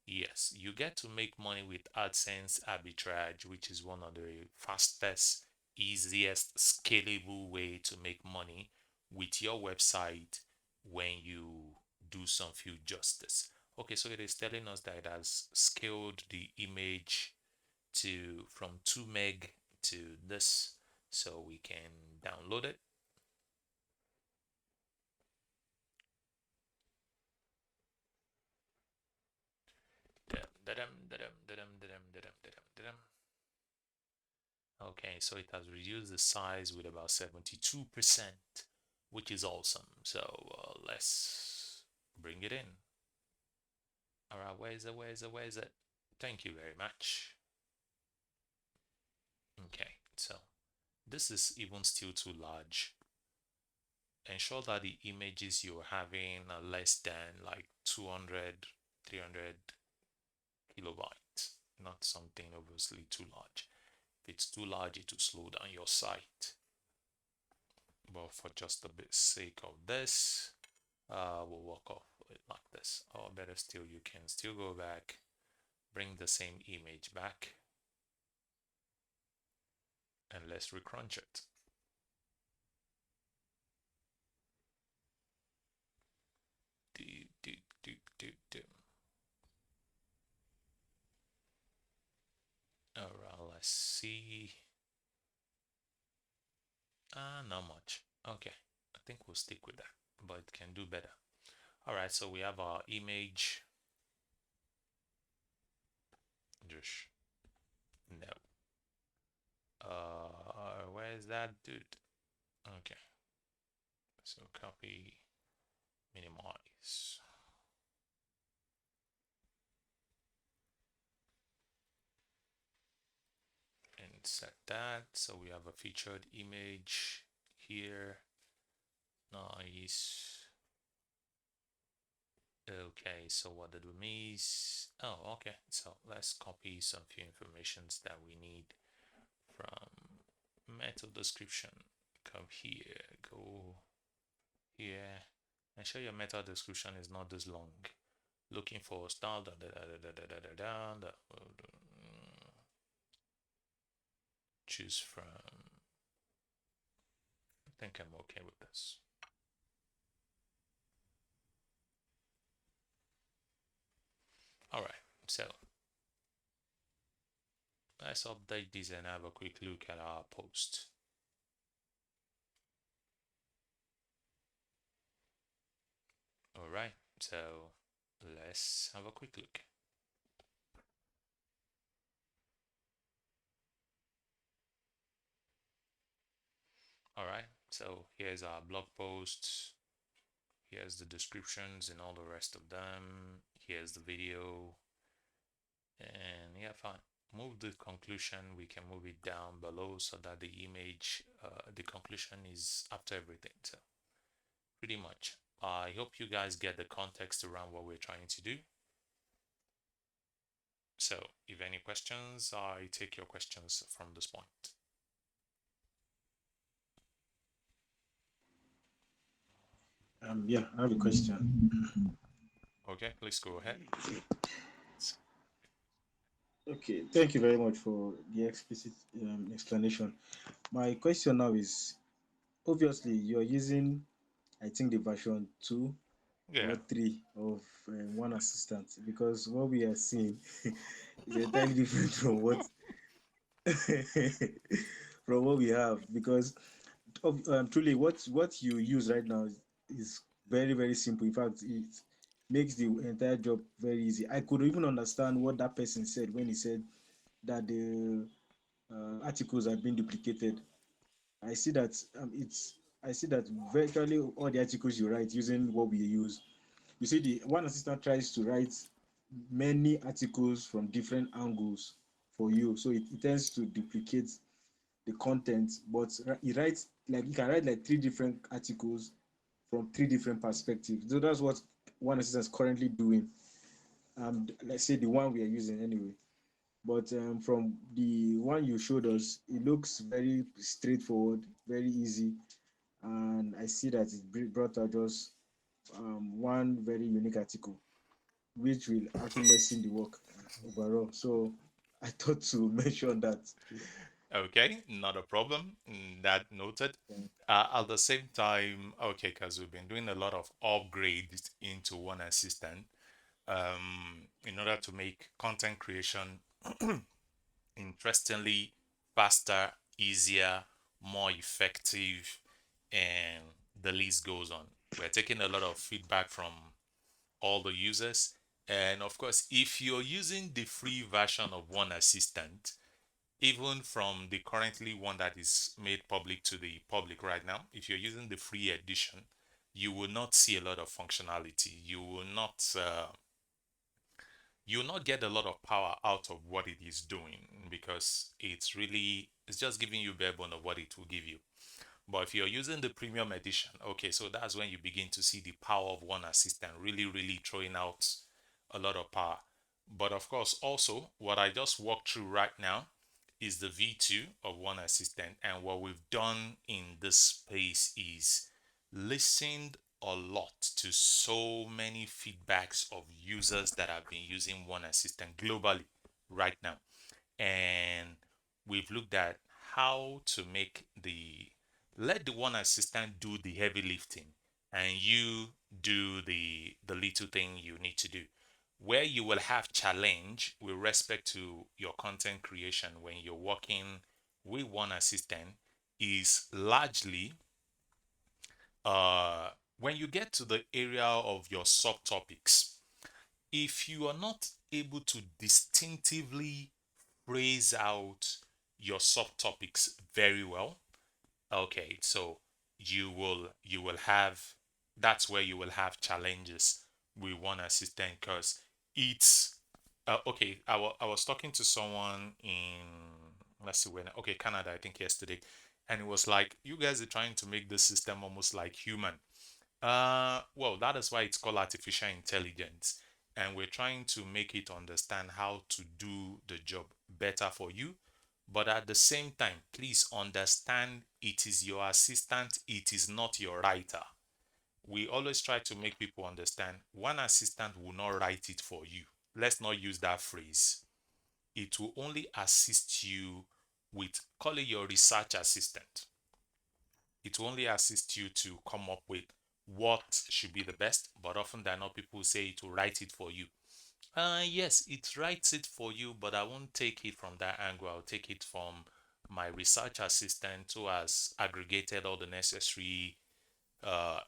Yes, you get to make money with AdSense arbitrage, which is one of the fastest, easiest, scalable way to make money with your website when you do some few justice. Okay, so it is telling us that it has scaled the image to from 2 meg to this, so we can download it. Okay, so it has reduced the size with about 72%, which is awesome. So let's bring it in. All right, where is it? Thank you very much. Okay, so this is even still too large. Ensure that the images you're having are less than like 200, 300 kilobytes, not something obviously too large. If it's too large, it will slow down your site. But for just the sake of this, we'll work off it like this. Or better still, you can still go back, bring the same image back, and let's recrunch it. All right, let's see. Not much. Okay, I think we'll stick with that, but it can do better. All right, so we have our image. Just no. Where is that dude? Okay, so copy, minimize. And set that, so we have a featured image here. Nice. Okay, so what did we miss? Oh, okay, so let's copy some few informations that we need from method description. Come here, go here, and show your method description is not this long. Looking for style, choose from. I think I'm okay with this. All right, so let's update this and have a quick look at our post. All right, so let's have a quick look. All right, so here's our blog posts. Here's the descriptions and all the rest of them. Here's the video. And yeah, fine. Move the conclusion. We can move it down below so that the image, the conclusion is after everything. So pretty much. I hope you guys get the context around what we're trying to do. So if any questions, I take your questions from this point. Yeah, I have a question. Okay, please go ahead. Okay, thank you very much for the explicit explanation. My question now is, obviously you're using, I think, the version 2 Yeah. or 3 of One Assistant, because what we are seeing is entirely different from what from what we have. Because truly, what you use right now is very very simple. In fact, it makes the entire job very easy. I could even understand what that person said when he said that the articles have been duplicated. I see that I see that virtually all the articles you write using what we use. You see, the One Assistant tries to write many articles from different angles for you, so it tends to duplicate the content. But he writes like, you can write like 3 different articles from 3 different perspectives. So that's what One Assistant is currently doing. Let's say the one we are using anyway. But from the one you showed us, it looks very straightforward, very easy, and I see that it brought out just one very unique article, which will actually lessen the work overall. So I thought to mention that. Okay, not a problem. That noted. Yeah. At the same time, okay, because we've been doing a lot of upgrades into One Assistant in order to make content creation interestingly faster, easier, more effective, and the list goes on. We're taking a lot of feedback from all the users. And of course, if you're using the free version of One Assistant, even from the currently one that is made public to the public right now, if you're using the free edition, you will not see a lot of functionality. You will not get a lot of power out of what it is doing because it's just giving you bare bone of what it will give you. But if you're using the premium edition, okay, so that's when you begin to see the power of One Assistant really, really throwing out a lot of power. But of course, also, what I just walked through right now is the V2 of One Assistant. And what we've done in this space is listened a lot to so many feedbacks of users that have been using One Assistant globally right now. And we've looked at how to make let the One Assistant do the heavy lifting and you do the little thing you need to do. Where you will have challenge with respect to your content creation when you're working with One Assistant is largely uh, when you get to the area of your subtopics. If you are not able to distinctively phrase out your subtopics very well, okay, so you will have that's where you will have challenges with One Assistant because it's okay. I was talking to someone in, let's see when, okay, Canada, I think yesterday, and it was like, you guys are trying to make this system almost like human. Well, that is why it's called artificial intelligence, and we're trying to make it understand how to do the job better for you. But at the same time, please understand it is your assistant, it is not your writer. We always try to make people understand One Assistant will not write it for you. Let's not use that phrase. It will only assist you with, call it your research assistant. It will only assist you to come up with what should be the best, but often than not, people say it will write it for you. Yes, it writes it for you, but I won't take it from that angle. I'll take it from my research assistant who has aggregated all the necessary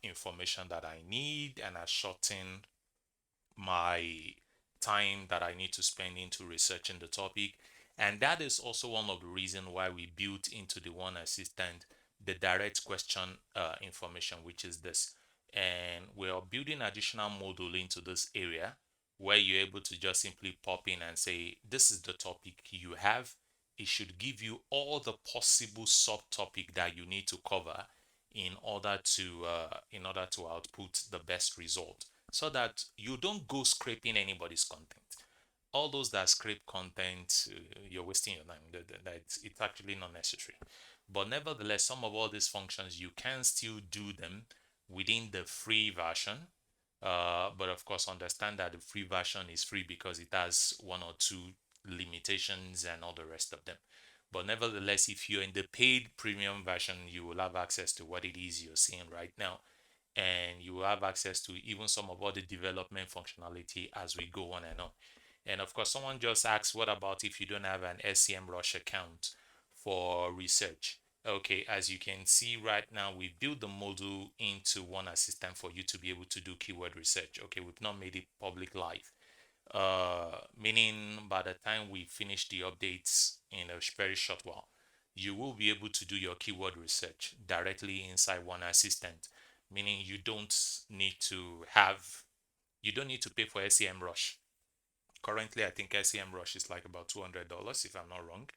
information that I need and has shortened my time that I need to spend into researching the topic. And that is also one of the reasons why we built into the One Assistant the direct question information, which is this. And we are building additional module into this area where you're able to just simply pop in and say, this is the topic you have. It should give you all the possible subtopic that you need to cover in order to output the best result so that you don't go scraping anybody's content. All those that scrape content, you're wasting your time. It's actually not necessary. But nevertheless, some of all these functions, you can still do them within the free version. But of course, understand that the free version is free because it has one or two limitations and all the rest of them. But nevertheless, if you're in the paid premium version, you will have access to what it is you're seeing right now, and you will have access to even some of all the development functionality as we go on and on. And of course, someone just asked, what about if you don't have an SEMrush account for research? Okay, as you can see right now, we built the module into One Assistant for you to be able to do keyword research. Okay, we've not made it public live, meaning by the time we finish the updates in a very short while, you will be able to do your keyword research directly inside One Assistant, meaning you don't need to pay for SEMrush. Currently, I think SEMrush is like about $200 if I'm not wrong.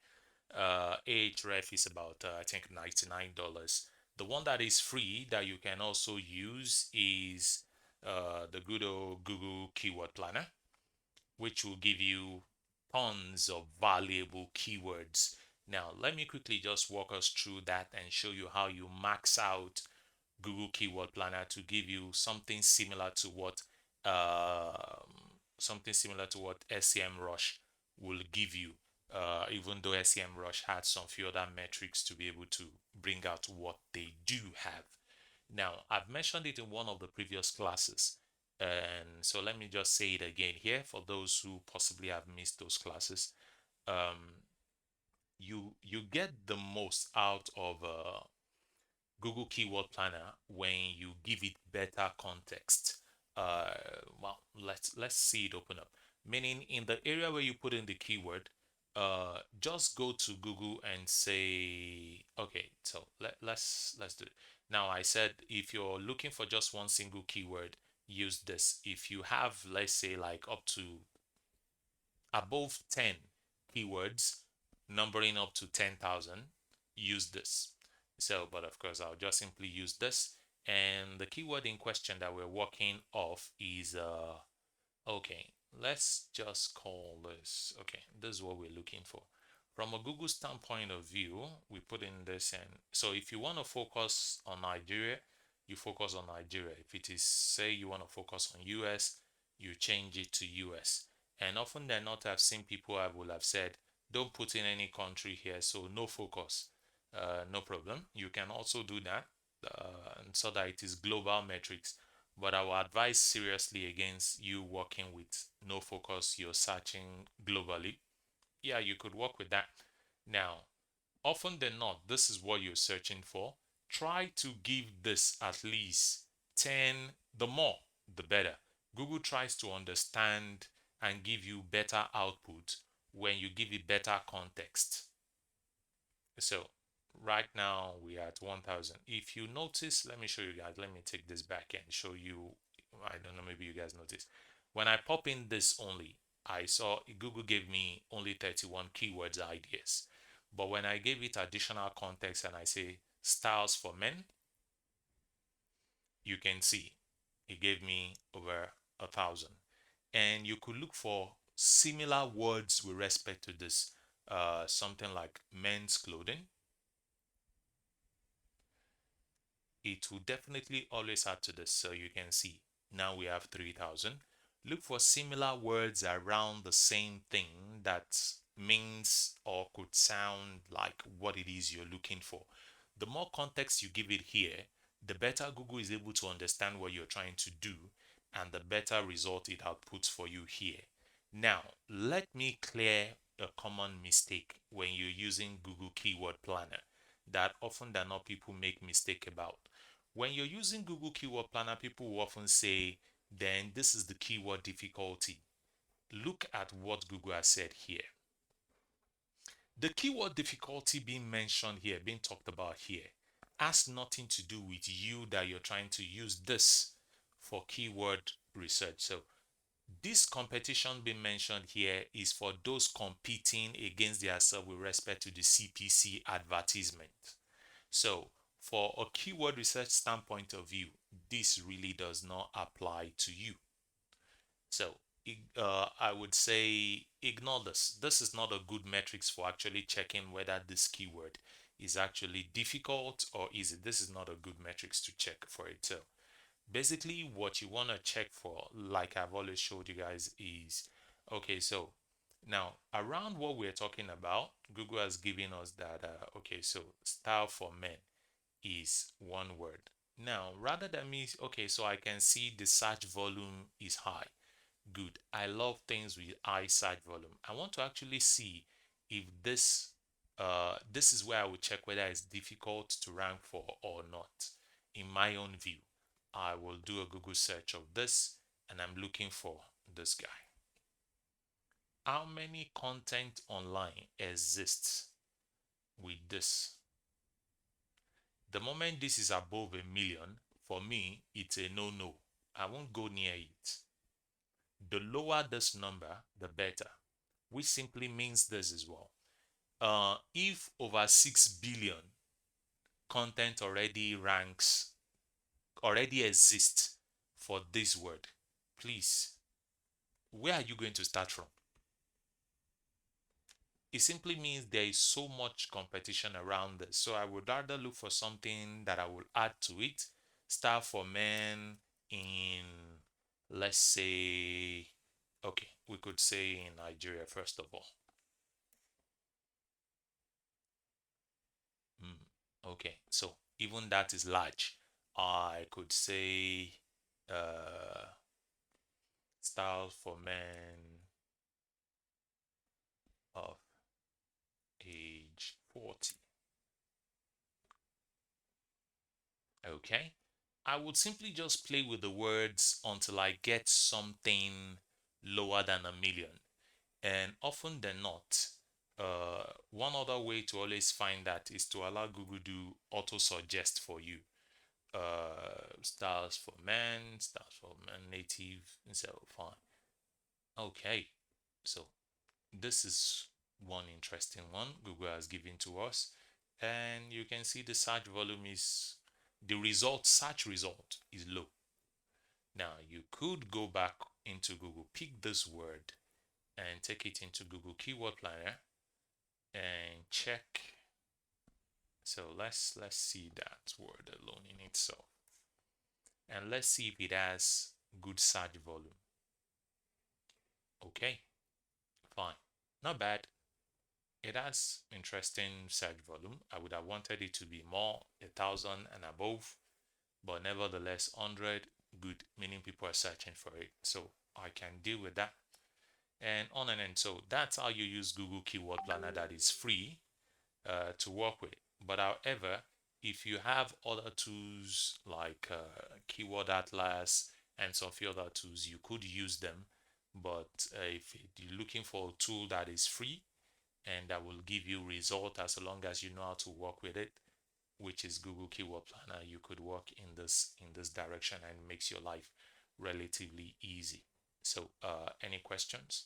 Ahref is about I think $99. The one that is free that you can also use is the good old Google Keyword Planner, which will give you tons of valuable keywords. Now, let me quickly just walk us through that and show you how you max out Google Keyword Planner to give you something similar to what SEMrush will give you. even though SEMrush had some few other metrics to be able to bring out what they do have. Now, I've mentioned it in one of the previous classes, and so let me just say it again here for those who possibly have missed those classes. Um, you get the most out of Google Keyword Planner when you give it better context. Uh, well, let's see it open up. Meaning, in the area where you put in the keyword, just go to Google and say, okay. So let's do it. Now, I said if you're looking for just one single keyword, use this. If you have, let's say, like up to above 10 keywords, numbering up to 10,000, use this. So, but of course, I'll just simply use this. And the keyword in question that we're working off is, okay, let's just call this, okay, this is what we're looking for. From a Google standpoint of view, we put in this, and so if you want to focus on Nigeria, you focus on Nigeria. If it is, say, you want to focus on US, you change it to US. And often than not, I've seen people I will have said, don't put in any country here, so no focus. No problem. You can also do that, and so that it is global metrics. But I will advise seriously against you working with no focus. You're searching globally. Yeah, you could work with that. Now, often than not, this is what you're searching for. Try to give this at least 10. The more, the better. Google tries to understand and give you better output when you give it better context. So right now we are at 1000. If you notice, let me show you guys. Let me take this back and show you. I don't know, maybe you guys notice. When I pop in this only, I saw Google gave me only 31 keywords ideas. But when I gave it additional context and I say styles for men, you can see it gave me over 1,000. And you could look for similar words with respect to this, something like men's clothing. It will definitely always add to this. So you can see now we have 3,000. Look for similar words around the same thing that means or could sound like what it is you're looking for. The more context you give it here, the better Google is able to understand what you're trying to do and the better result it outputs for you here. Now, let me clear a common mistake when you're using Google Keyword Planner that often than not people make mistake about. When you're using Google Keyword Planner, people will often say, then this is the keyword difficulty. Look at what Google has said here. The keyword difficulty being mentioned here, being talked about here, has nothing to do with you that you're trying to use this for keyword research. So this competition being mentioned here is for those competing against themselves with respect to the CPC advertisement. So for a keyword research standpoint of view, this really does not apply to you. So I would say ignore this. This is not a good metrics for actually checking whether this keyword is actually difficult or easy. This is not a good metrics to check for it. So basically what you want to check for, like I've always showed you guys, is okay. So now around what we're talking about, Google has given us that okay, so style for men is one word. Now rather than me, okay, so I can see the search volume is high. Good. I love things with high search volume. I want to actually see if this is where I will check whether it's difficult to rank for or not. In my own view, I will do a Google search of this and I'm looking for this guy. How many content online exists with this? The moment this is above 1 million, for me, it's a no-no. I won't go near it. The lower this number, the better, which simply means this as well. If over 6 billion content already exists for this word, please, where are you going to start from? It simply means there is so much competition around this. So I would rather look for something that I will add to it. Start for men in, let's say, okay, we could say in Nigeria first of all. Okay, so even that is large. I could say uh, styles for men of age 40. Okay, I would simply just play with the words until I get something lower than a million. And often than not, one other way to always find that is to allow Google to auto suggest for you styles for men, styles for men, native, and so fine. Okay, so this is one interesting one Google has given to us, and you can see the search volume is the result search result is low. Now you could go back into Google, pick this word, and take it into Google Keyword Planner and check. So let's see that word alone in itself, and let's see if it has good search volume. Okay, fine, not bad. It has interesting search volume. I would have wanted it to be more, 1,000 and above, but nevertheless, 100 good, meaning people are searching for it. So I can deal with that, and on and on. So that's how you use Google Keyword Planner that is free to work with. But however, if you have other tools like Keyword Atlas and some few other tools, you could use them. But if you're looking for a tool that is free and that will give you result as long as you know how to work with it, which is Google Keyword Planner, you could work in this direction and it makes your life relatively easy. So, any questions?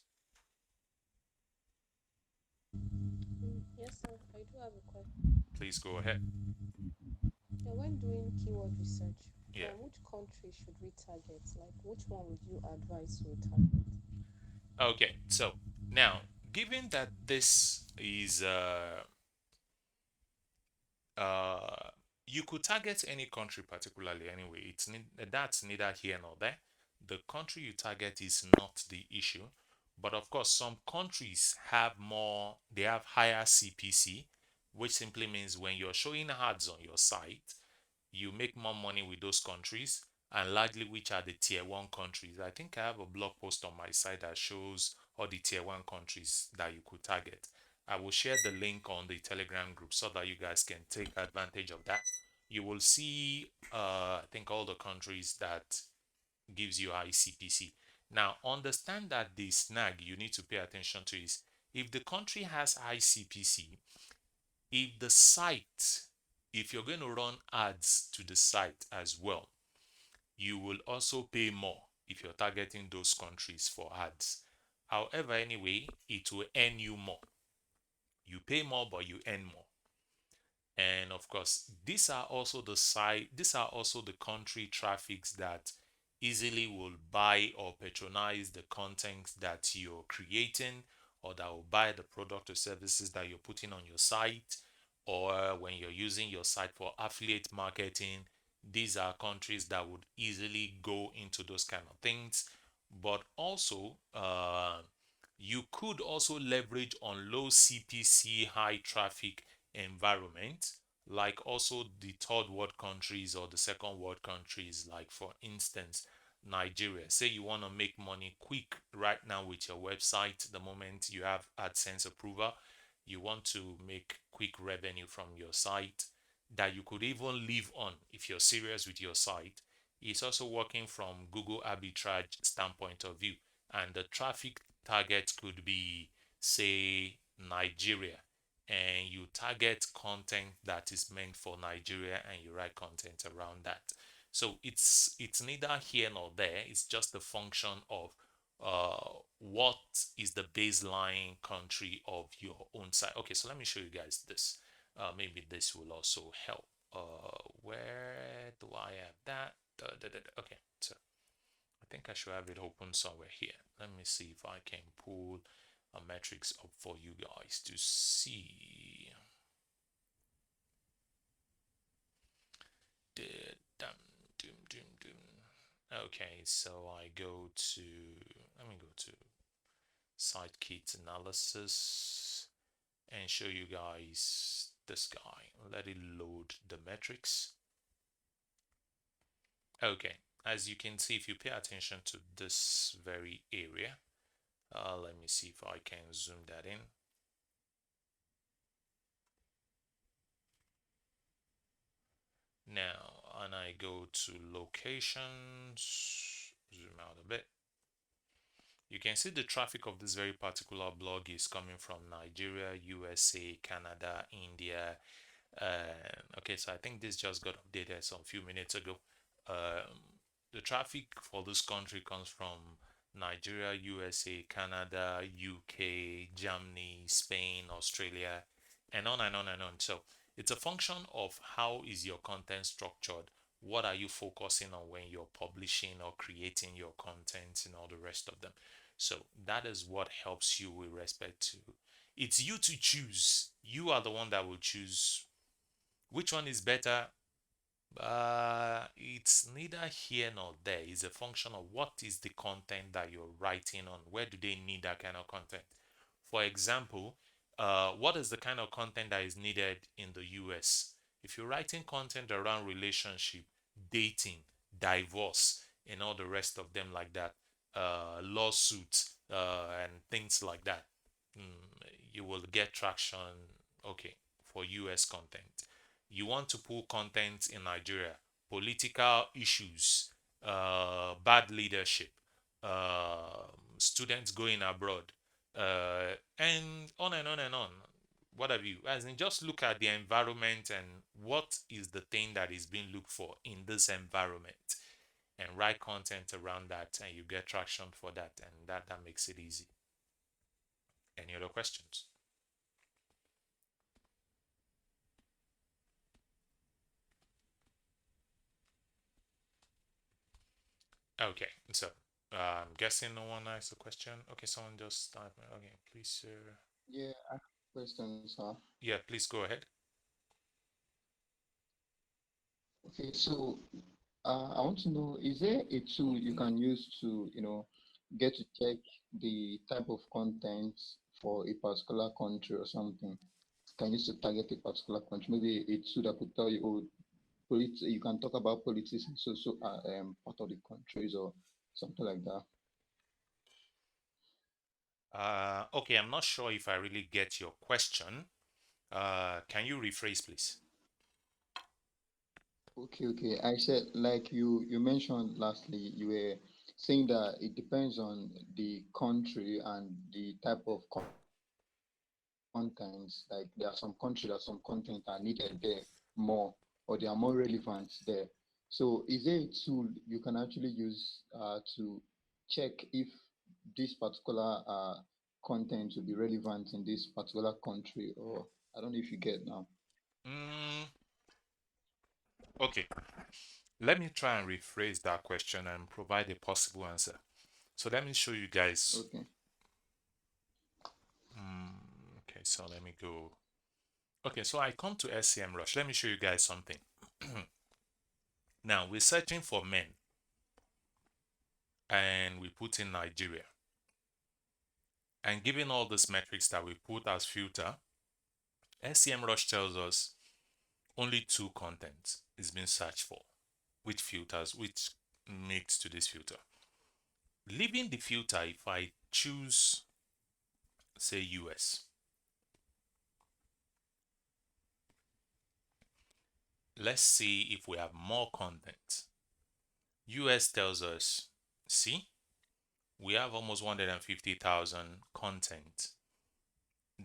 Yes, sir. I do have a question. Please go ahead. When doing keyword research, Yeah. which country should we target? Like, which one would you advise to target? Okay. So now, given that this is uh you could target any country particularly anyway. That's neither here nor there. The country you target is not the issue, but of course some countries have more, they have higher CPC, which simply means when you're showing ads on your site, you make more money with those countries, and largely which are the tier one countries. I think I have a blog post on my site that shows all the tier one countries that you could target. I will share the link on the Telegram group so that you guys can take advantage of that. You will see, I think, all the countries that gives you ICPC. Now, understand that the snag you need to pay attention to is if the country has ICPC, if the site, if you're going to run ads to the site as well, you will also pay more if you're targeting those countries for ads. However, anyway, it will earn you more. You pay more, but you earn more. And of course, these are also the country traffics that easily will buy or patronize the content that you're creating, or that will buy the product or services that you're putting on your site, or when you're using your site for affiliate marketing. These are countries that would easily go into those kind of things. But also, you could also leverage on low CPC, high traffic environment, like also the third world countries or the second world countries, like for instance Nigeria. Say you want to make money quick right now with your website, the moment you have AdSense approval, you want to make quick revenue from your site that you could even live on if you're serious with your site. It's also working from Google arbitrage standpoint of view, and the traffic target could be, say, Nigeria, and you target content that is meant for Nigeria and you write content around that. So it's neither here nor there. It's just a function of what is the baseline country of your own site. Okay, so let me show you guys this. Maybe this will also help. Where do I have that? Okay, so I think I should have it open somewhere here. Let me see if I can pull a metrics up for you guys to see. Okay, so I go to, let me go to site kit analysis and show you guys this guy. let it load the metrics. Okay, as you can see, if you pay attention to this very area, let me see if I can zoom that in. Now, and I go to locations, zoom out a bit. You can see the traffic of this very particular blog is coming from Nigeria, USA, Canada, India. Okay, so I think this just got updated some few minutes ago. The traffic for this country comes from Nigeria, USA, Canada, UK, Germany, Spain, Australia, and on and on and on. So it's a function of how is your content structured. What are you focusing on when you're publishing or creating your content and all the rest of them? So that is what helps you with respect to it's you to choose. You are the one that will choose which one is better. It's neither here nor there. It's a function of what is the content that you're writing on. Where do they need that kind of content? For example, what is the kind of content that is needed in the US? If you're writing content around relationship, dating, divorce, and all the rest of them like that, lawsuits, and things like that, you will get traction. Okay, for US content. You want to pull content in Nigeria, political issues, bad leadership, students going abroad, and on and on and on. What have you? As in, just look at the environment and what is the thing that is being looked for in this environment, and write content around that, and you get traction for that, and that makes it easy. Any other questions? Okay, so I'm guessing no one asked a question. Okay, someone just typed. Okay, please, sir. Yeah, I have questions, sir. Yeah, please go ahead. Okay, so I want to know, is there a tool you can use to, get to check the type of content for a particular country or something? Can use to target a particular country? Maybe a tool that could tell you, oh, you can talk about politics in so part of the countries or something like that. Okay, I'm not sure if I really get your question. Can you rephrase, please? Okay. I said, like you mentioned lastly, you were saying that it depends on the country and the type of contents. Like there are some countries that some content are needed there more, or they are more relevant there. So is there a tool you can actually use to check if this particular content will be relevant in this particular country? Or I don't know if you get now. Mm, okay, let me try and rephrase that question and provide a possible answer. So let me show you guys. Okay. Okay, so let me go. Okay, so I come to SEMrush. Let me show you guys something. Now we're searching for men, and we put in Nigeria. And given all these metrics that we put as filter, SEMrush tells us only two contents is being searched for, which filters, which makes to this filter. Leaving the filter, if I choose, say, US, let's see if we have more content. US tells us, see, we have almost 150,000 content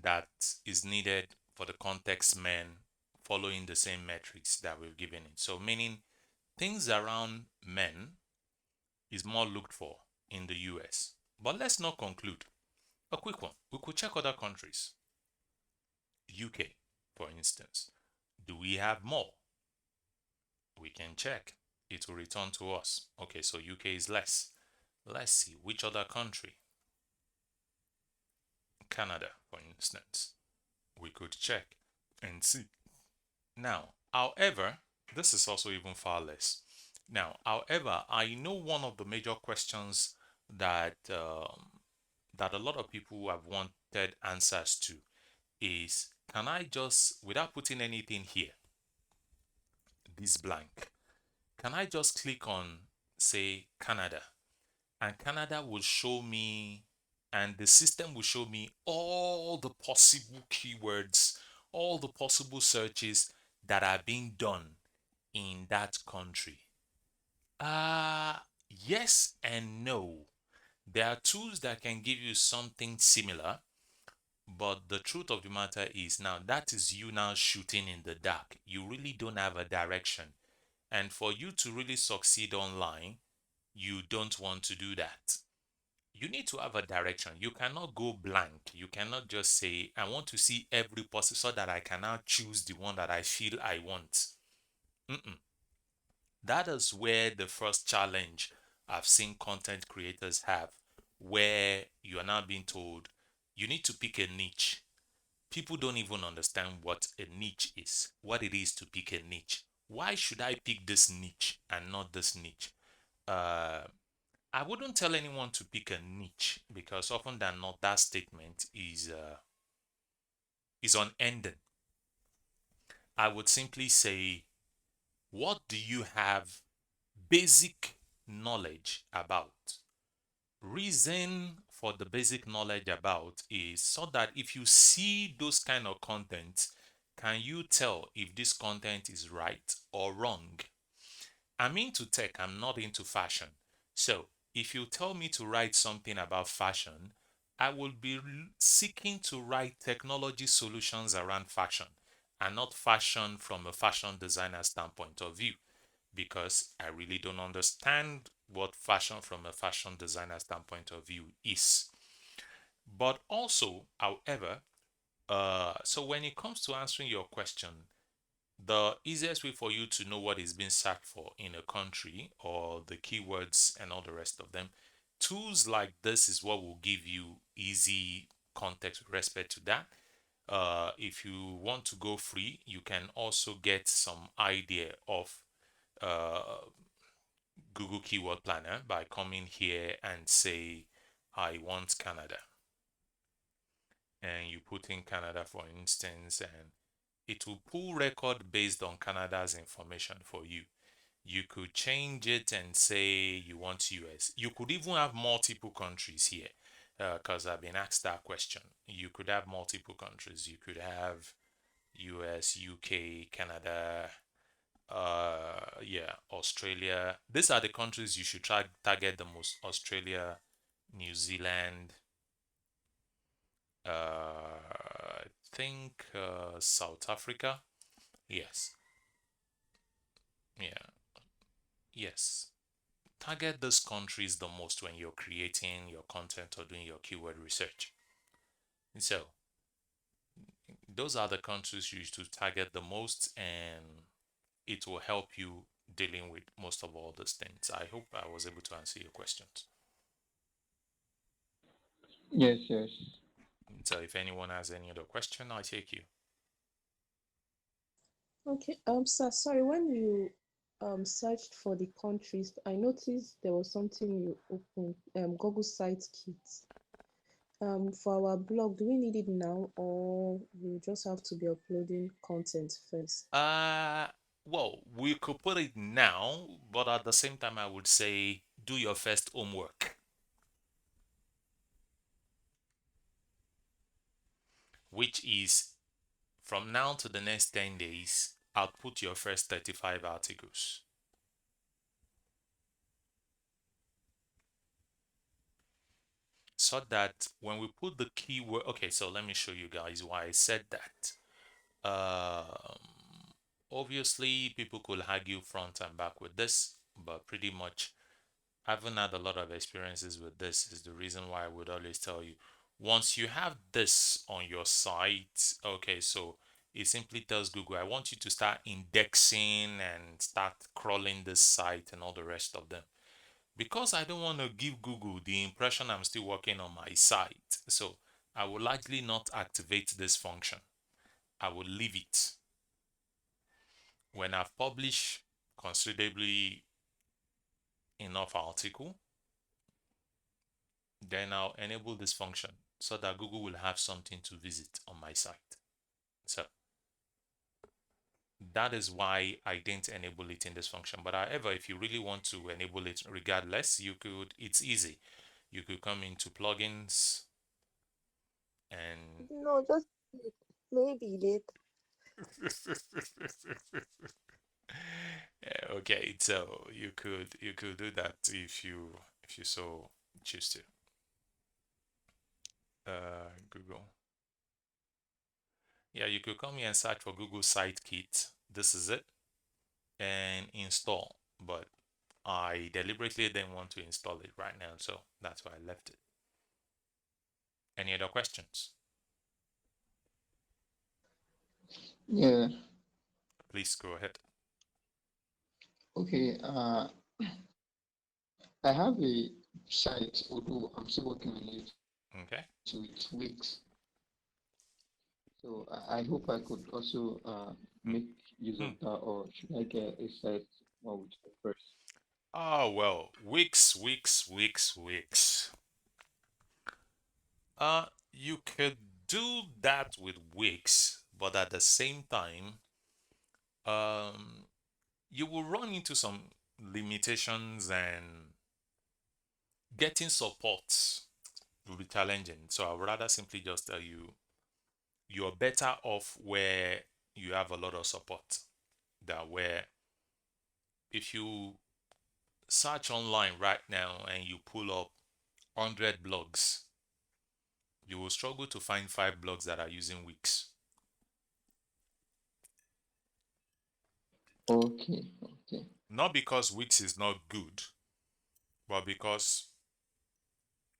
that is needed for the context men following the same metrics that we've given it. So meaning things around men is more looked for in the US. But let's not conclude. A quick one. We could check other countries. UK, for instance. Do we have more? We can check. It will return to us. Okay, so UK is less. Let's see which other country. Canada, for instance. We could check and see. Now, however, this is also even far less. Now, however, I know one of the major questions that that a lot of people have wanted answers to is can I just, without putting anything here, this blank, can I just click on, say, Canada? And Canada will show me, and the system will show me all the possible keywords, all the possible searches that are being done in that country. Yes and no. There are tools that can give you something similar, but the truth of the matter is now that is you now shooting in the dark. You really don't have a direction. And for you to really succeed online, you don't want to do that. You need to have a direction. You cannot go blank. You cannot just say, I want to see every possible so that I can now choose the one that I feel I want. Mm-mm. That is where the first challenge I've seen content creators have, where you are now being told you need to pick a niche. People don't even understand what a niche is, what it is to pick a niche. Why should I pick this niche and not this niche? Uh, I wouldn't tell anyone to pick a niche because often than not, that statement is unending. I would simply say, what do you have basic knowledge about? Reason for the basic knowledge about is so that if you see those kind of content, can you tell if this content is right or wrong? I'm into tech, I'm not into fashion. So if you tell me to write something about fashion, I will be seeking to write technology solutions around fashion and not fashion from a fashion designer standpoint of view because I really don't understand what fashion from a fashion designer standpoint of view is. But also, however, so when it comes to answering your question, the easiest way for you to know what is being searched for in a country or the keywords and all the rest of them, tools like this is what will give you easy context with respect to that. If you want to go free, you can also get some idea of uh, Google Keyword Planner by coming here and say, I want Canada. And you put in Canada, for instance, and it will pull record based on Canada's information for you. You could change it and say you want US. You could even have multiple countries here because I've been asked that question. You could have multiple countries. You could have US, UK, Canada, yeah, Australia. These are the countries you should try target the most. Australia, New Zealand, I think South Africa. Yes, yeah, yes. Target those countries the most when you're creating your content or doing your keyword research. And so those are the countries you should target the most, and it will help you dealing with most of all those things. I hope I was able to answer your questions. Yes, yes. So if anyone has any other question, I take you. Okay, sir, sorry, when you searched for the countries, I noticed there was something you opened, Google Site Kit. For our blog, do we need it now or we just have to be uploading content first? Well, we could put it now, but at the same time, I would say do your first homework, which is from now to the next 10 days, output your first 35 articles. So that when we put the keyword, okay, so let me show you guys why I said that. Obviously, people could argue front and back with this, but pretty much I haven't had a lot of experiences with this is the reason why I would always tell you once you have this on your site, okay, so it simply tells Google, I want you to start indexing and start crawling this site and all the rest of them. Because I don't want to give Google the impression I'm still working on my site, so I will likely not activate this function. I will leave it. When I've published considerably enough article, then I'll enable this function so that Google will have something to visit on my site. So that is why I didn't enable it in this function. But however, if you really want to enable it regardless, you could, it's easy. You could come into plugins and No, just maybe later. yeah, okay, so you could do that if you so choose to. Google. Yeah, you could come here and search for Google Site Kit. This is it, and install. But I deliberately didn't want to install it right now, so that's why I left it. Any other questions? Yeah. Please go ahead. Okay. I have a site, although I'm still working on it. Okay. So it's weeks. So I hope I could also Hmm. make use of that, or should I get a site more with it first? Oh well, Wix. You could do that with Wix, but at the same time, um, you will run into some limitations and getting support will be challenging. So I would rather simply just tell you you're better off where you have a lot of support than where if you search online right now and you pull up 100 blogs, you will struggle to find 5 blogs that are using Wix. Okay, okay. Not because Wix is not good, but because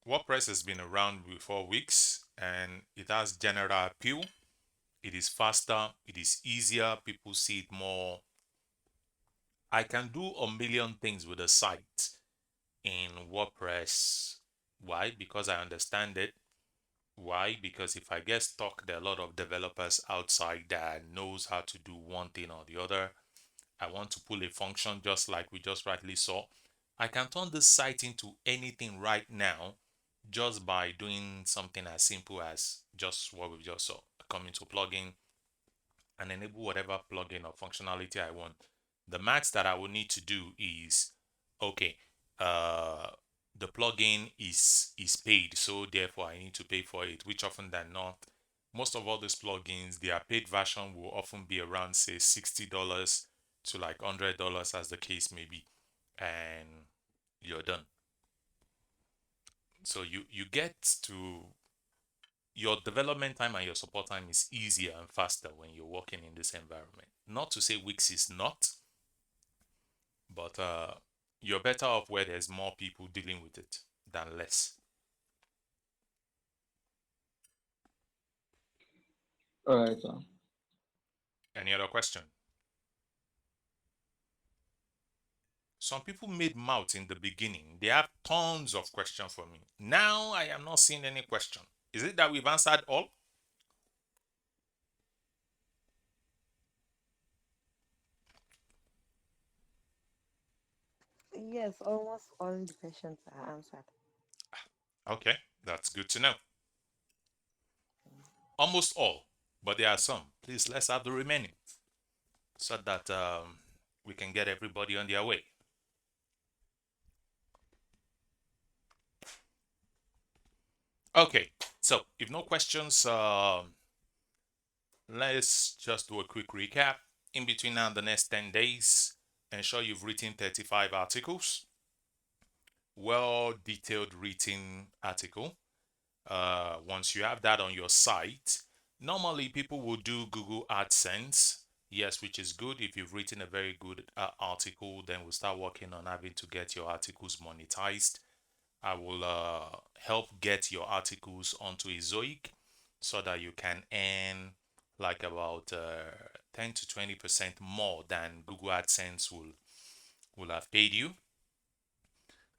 WordPress has been around before Wix and it has general appeal. It is faster, it is easier, people see it more. I can do a million things with a site in WordPress. Why? Because I understand it. Why? Because if I get stuck, there are a lot of developers outside that knows how to do one thing or the other. I want to pull a function just like we just rightly saw. I can turn this site into anything right now just by doing something as simple as just what we just saw. Come into plugin and enable whatever plugin or functionality I want. The max that I will need to do is okay, uh the plugin is paid, so therefore I need to pay for it, which often than not, most of all these plugins, their paid version will often be around say $60 to like $100 as the case may be, and you're done. So you get to your development time and your support time is easier and faster when you're working in this environment. Not to say Wix is not, but you're better off where there's more people dealing with it than less. All right, sir. Any other question? Some people made mouth in the beginning. They have tons of questions for me. Now I am not seeing any question. Is it that we've answered all? Yes, almost all the questions are answered. Okay, that's good to know. Almost all, but there are some. Please let's have the remaining so that we can get everybody on their way. Okay, so if no questions, let's just do a quick recap. In between now and the next 10 days, ensure you've written 35 articles, well detailed written article. Once you have that on your site, normally people will do Google AdSense. Yes, which is good. If you've written a very good article, then we'll start working on having to get your articles monetized. I will help get your articles onto Ezoic so that you can earn like about 10 to 20% more than Google AdSense will have paid you.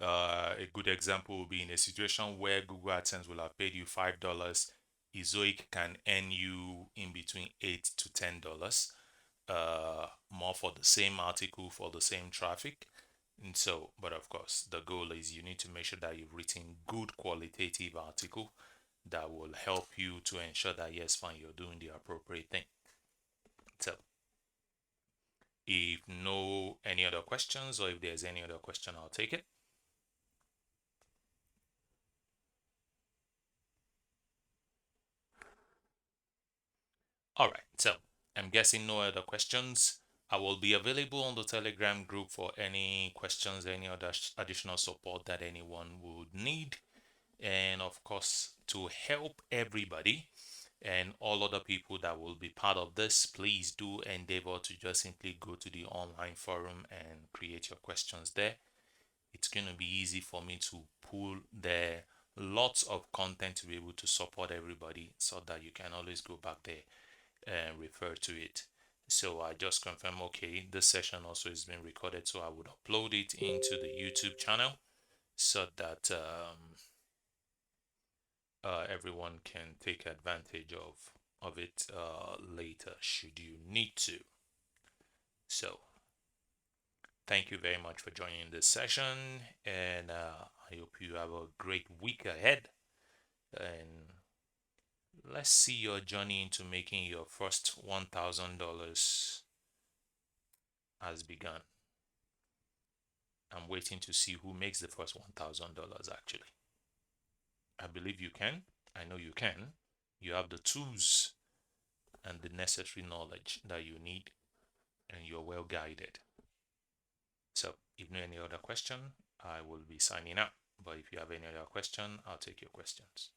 A good example will be in a situation where Google AdSense will have paid you $5. Ezoic can earn you in between $8 to $10 more for the same article for the same traffic. And so, but of course, the goal is you need to make sure that you've written good qualitative article that will help you to ensure that yes, fine, you're doing the appropriate thing. So if no any other questions, or if there's any other question, I'll take it. All right, so I'm guessing no other questions. I will be available on the Telegram group for any questions, any other additional support that anyone would need. And of course, to help everybody and all other people that will be part of this, please do endeavor to just simply go to the online forum and create your questions there. It's going to be easy for me to pull there lots of content to be able to support everybody, so that you can always go back there and refer to it. So I just confirm, okay, this session also is being recorded, so I would upload it into the YouTube channel so that everyone can take advantage of it later should you need to. So thank you very much for joining this session, and I hope you have a great week ahead, and let's see your journey into making your first $1,000 has begun. I'm waiting to see who makes the first $1,000 actually. I believe you can. I know you can. You have the tools and the necessary knowledge that you need, and you're well guided. So if no any other question, I will be signing out. But if you have any other question, I'll take your questions.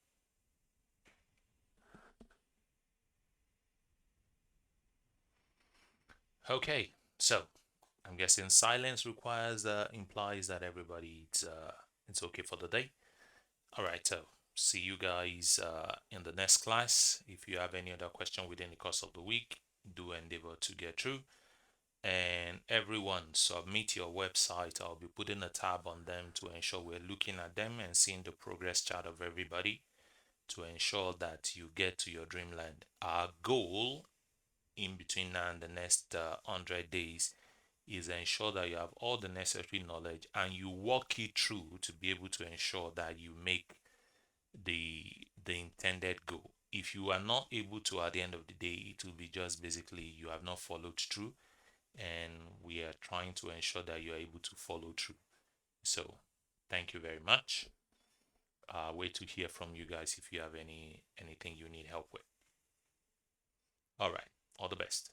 Okay, so I'm guessing silence implies that everybody it's okay for the day. All right, so see you guys in the next class. If you have any other question within the course of the week, do endeavor to get through. And everyone, submit your website. I'll be putting a tab on them to ensure we're looking at them and seeing the progress chart of everybody, to ensure that you get to your dreamland. Our goal in between now and the next 100 days is ensure that you have all the necessary knowledge and you walk it through to be able to ensure that you make the intended goal. If you are not able to at the end of the day, it will be just basically you have not followed through, and we are trying to ensure that you are able to follow through. So thank you very much. Wait to hear from you guys if you have anything you need help with. All right, all the best.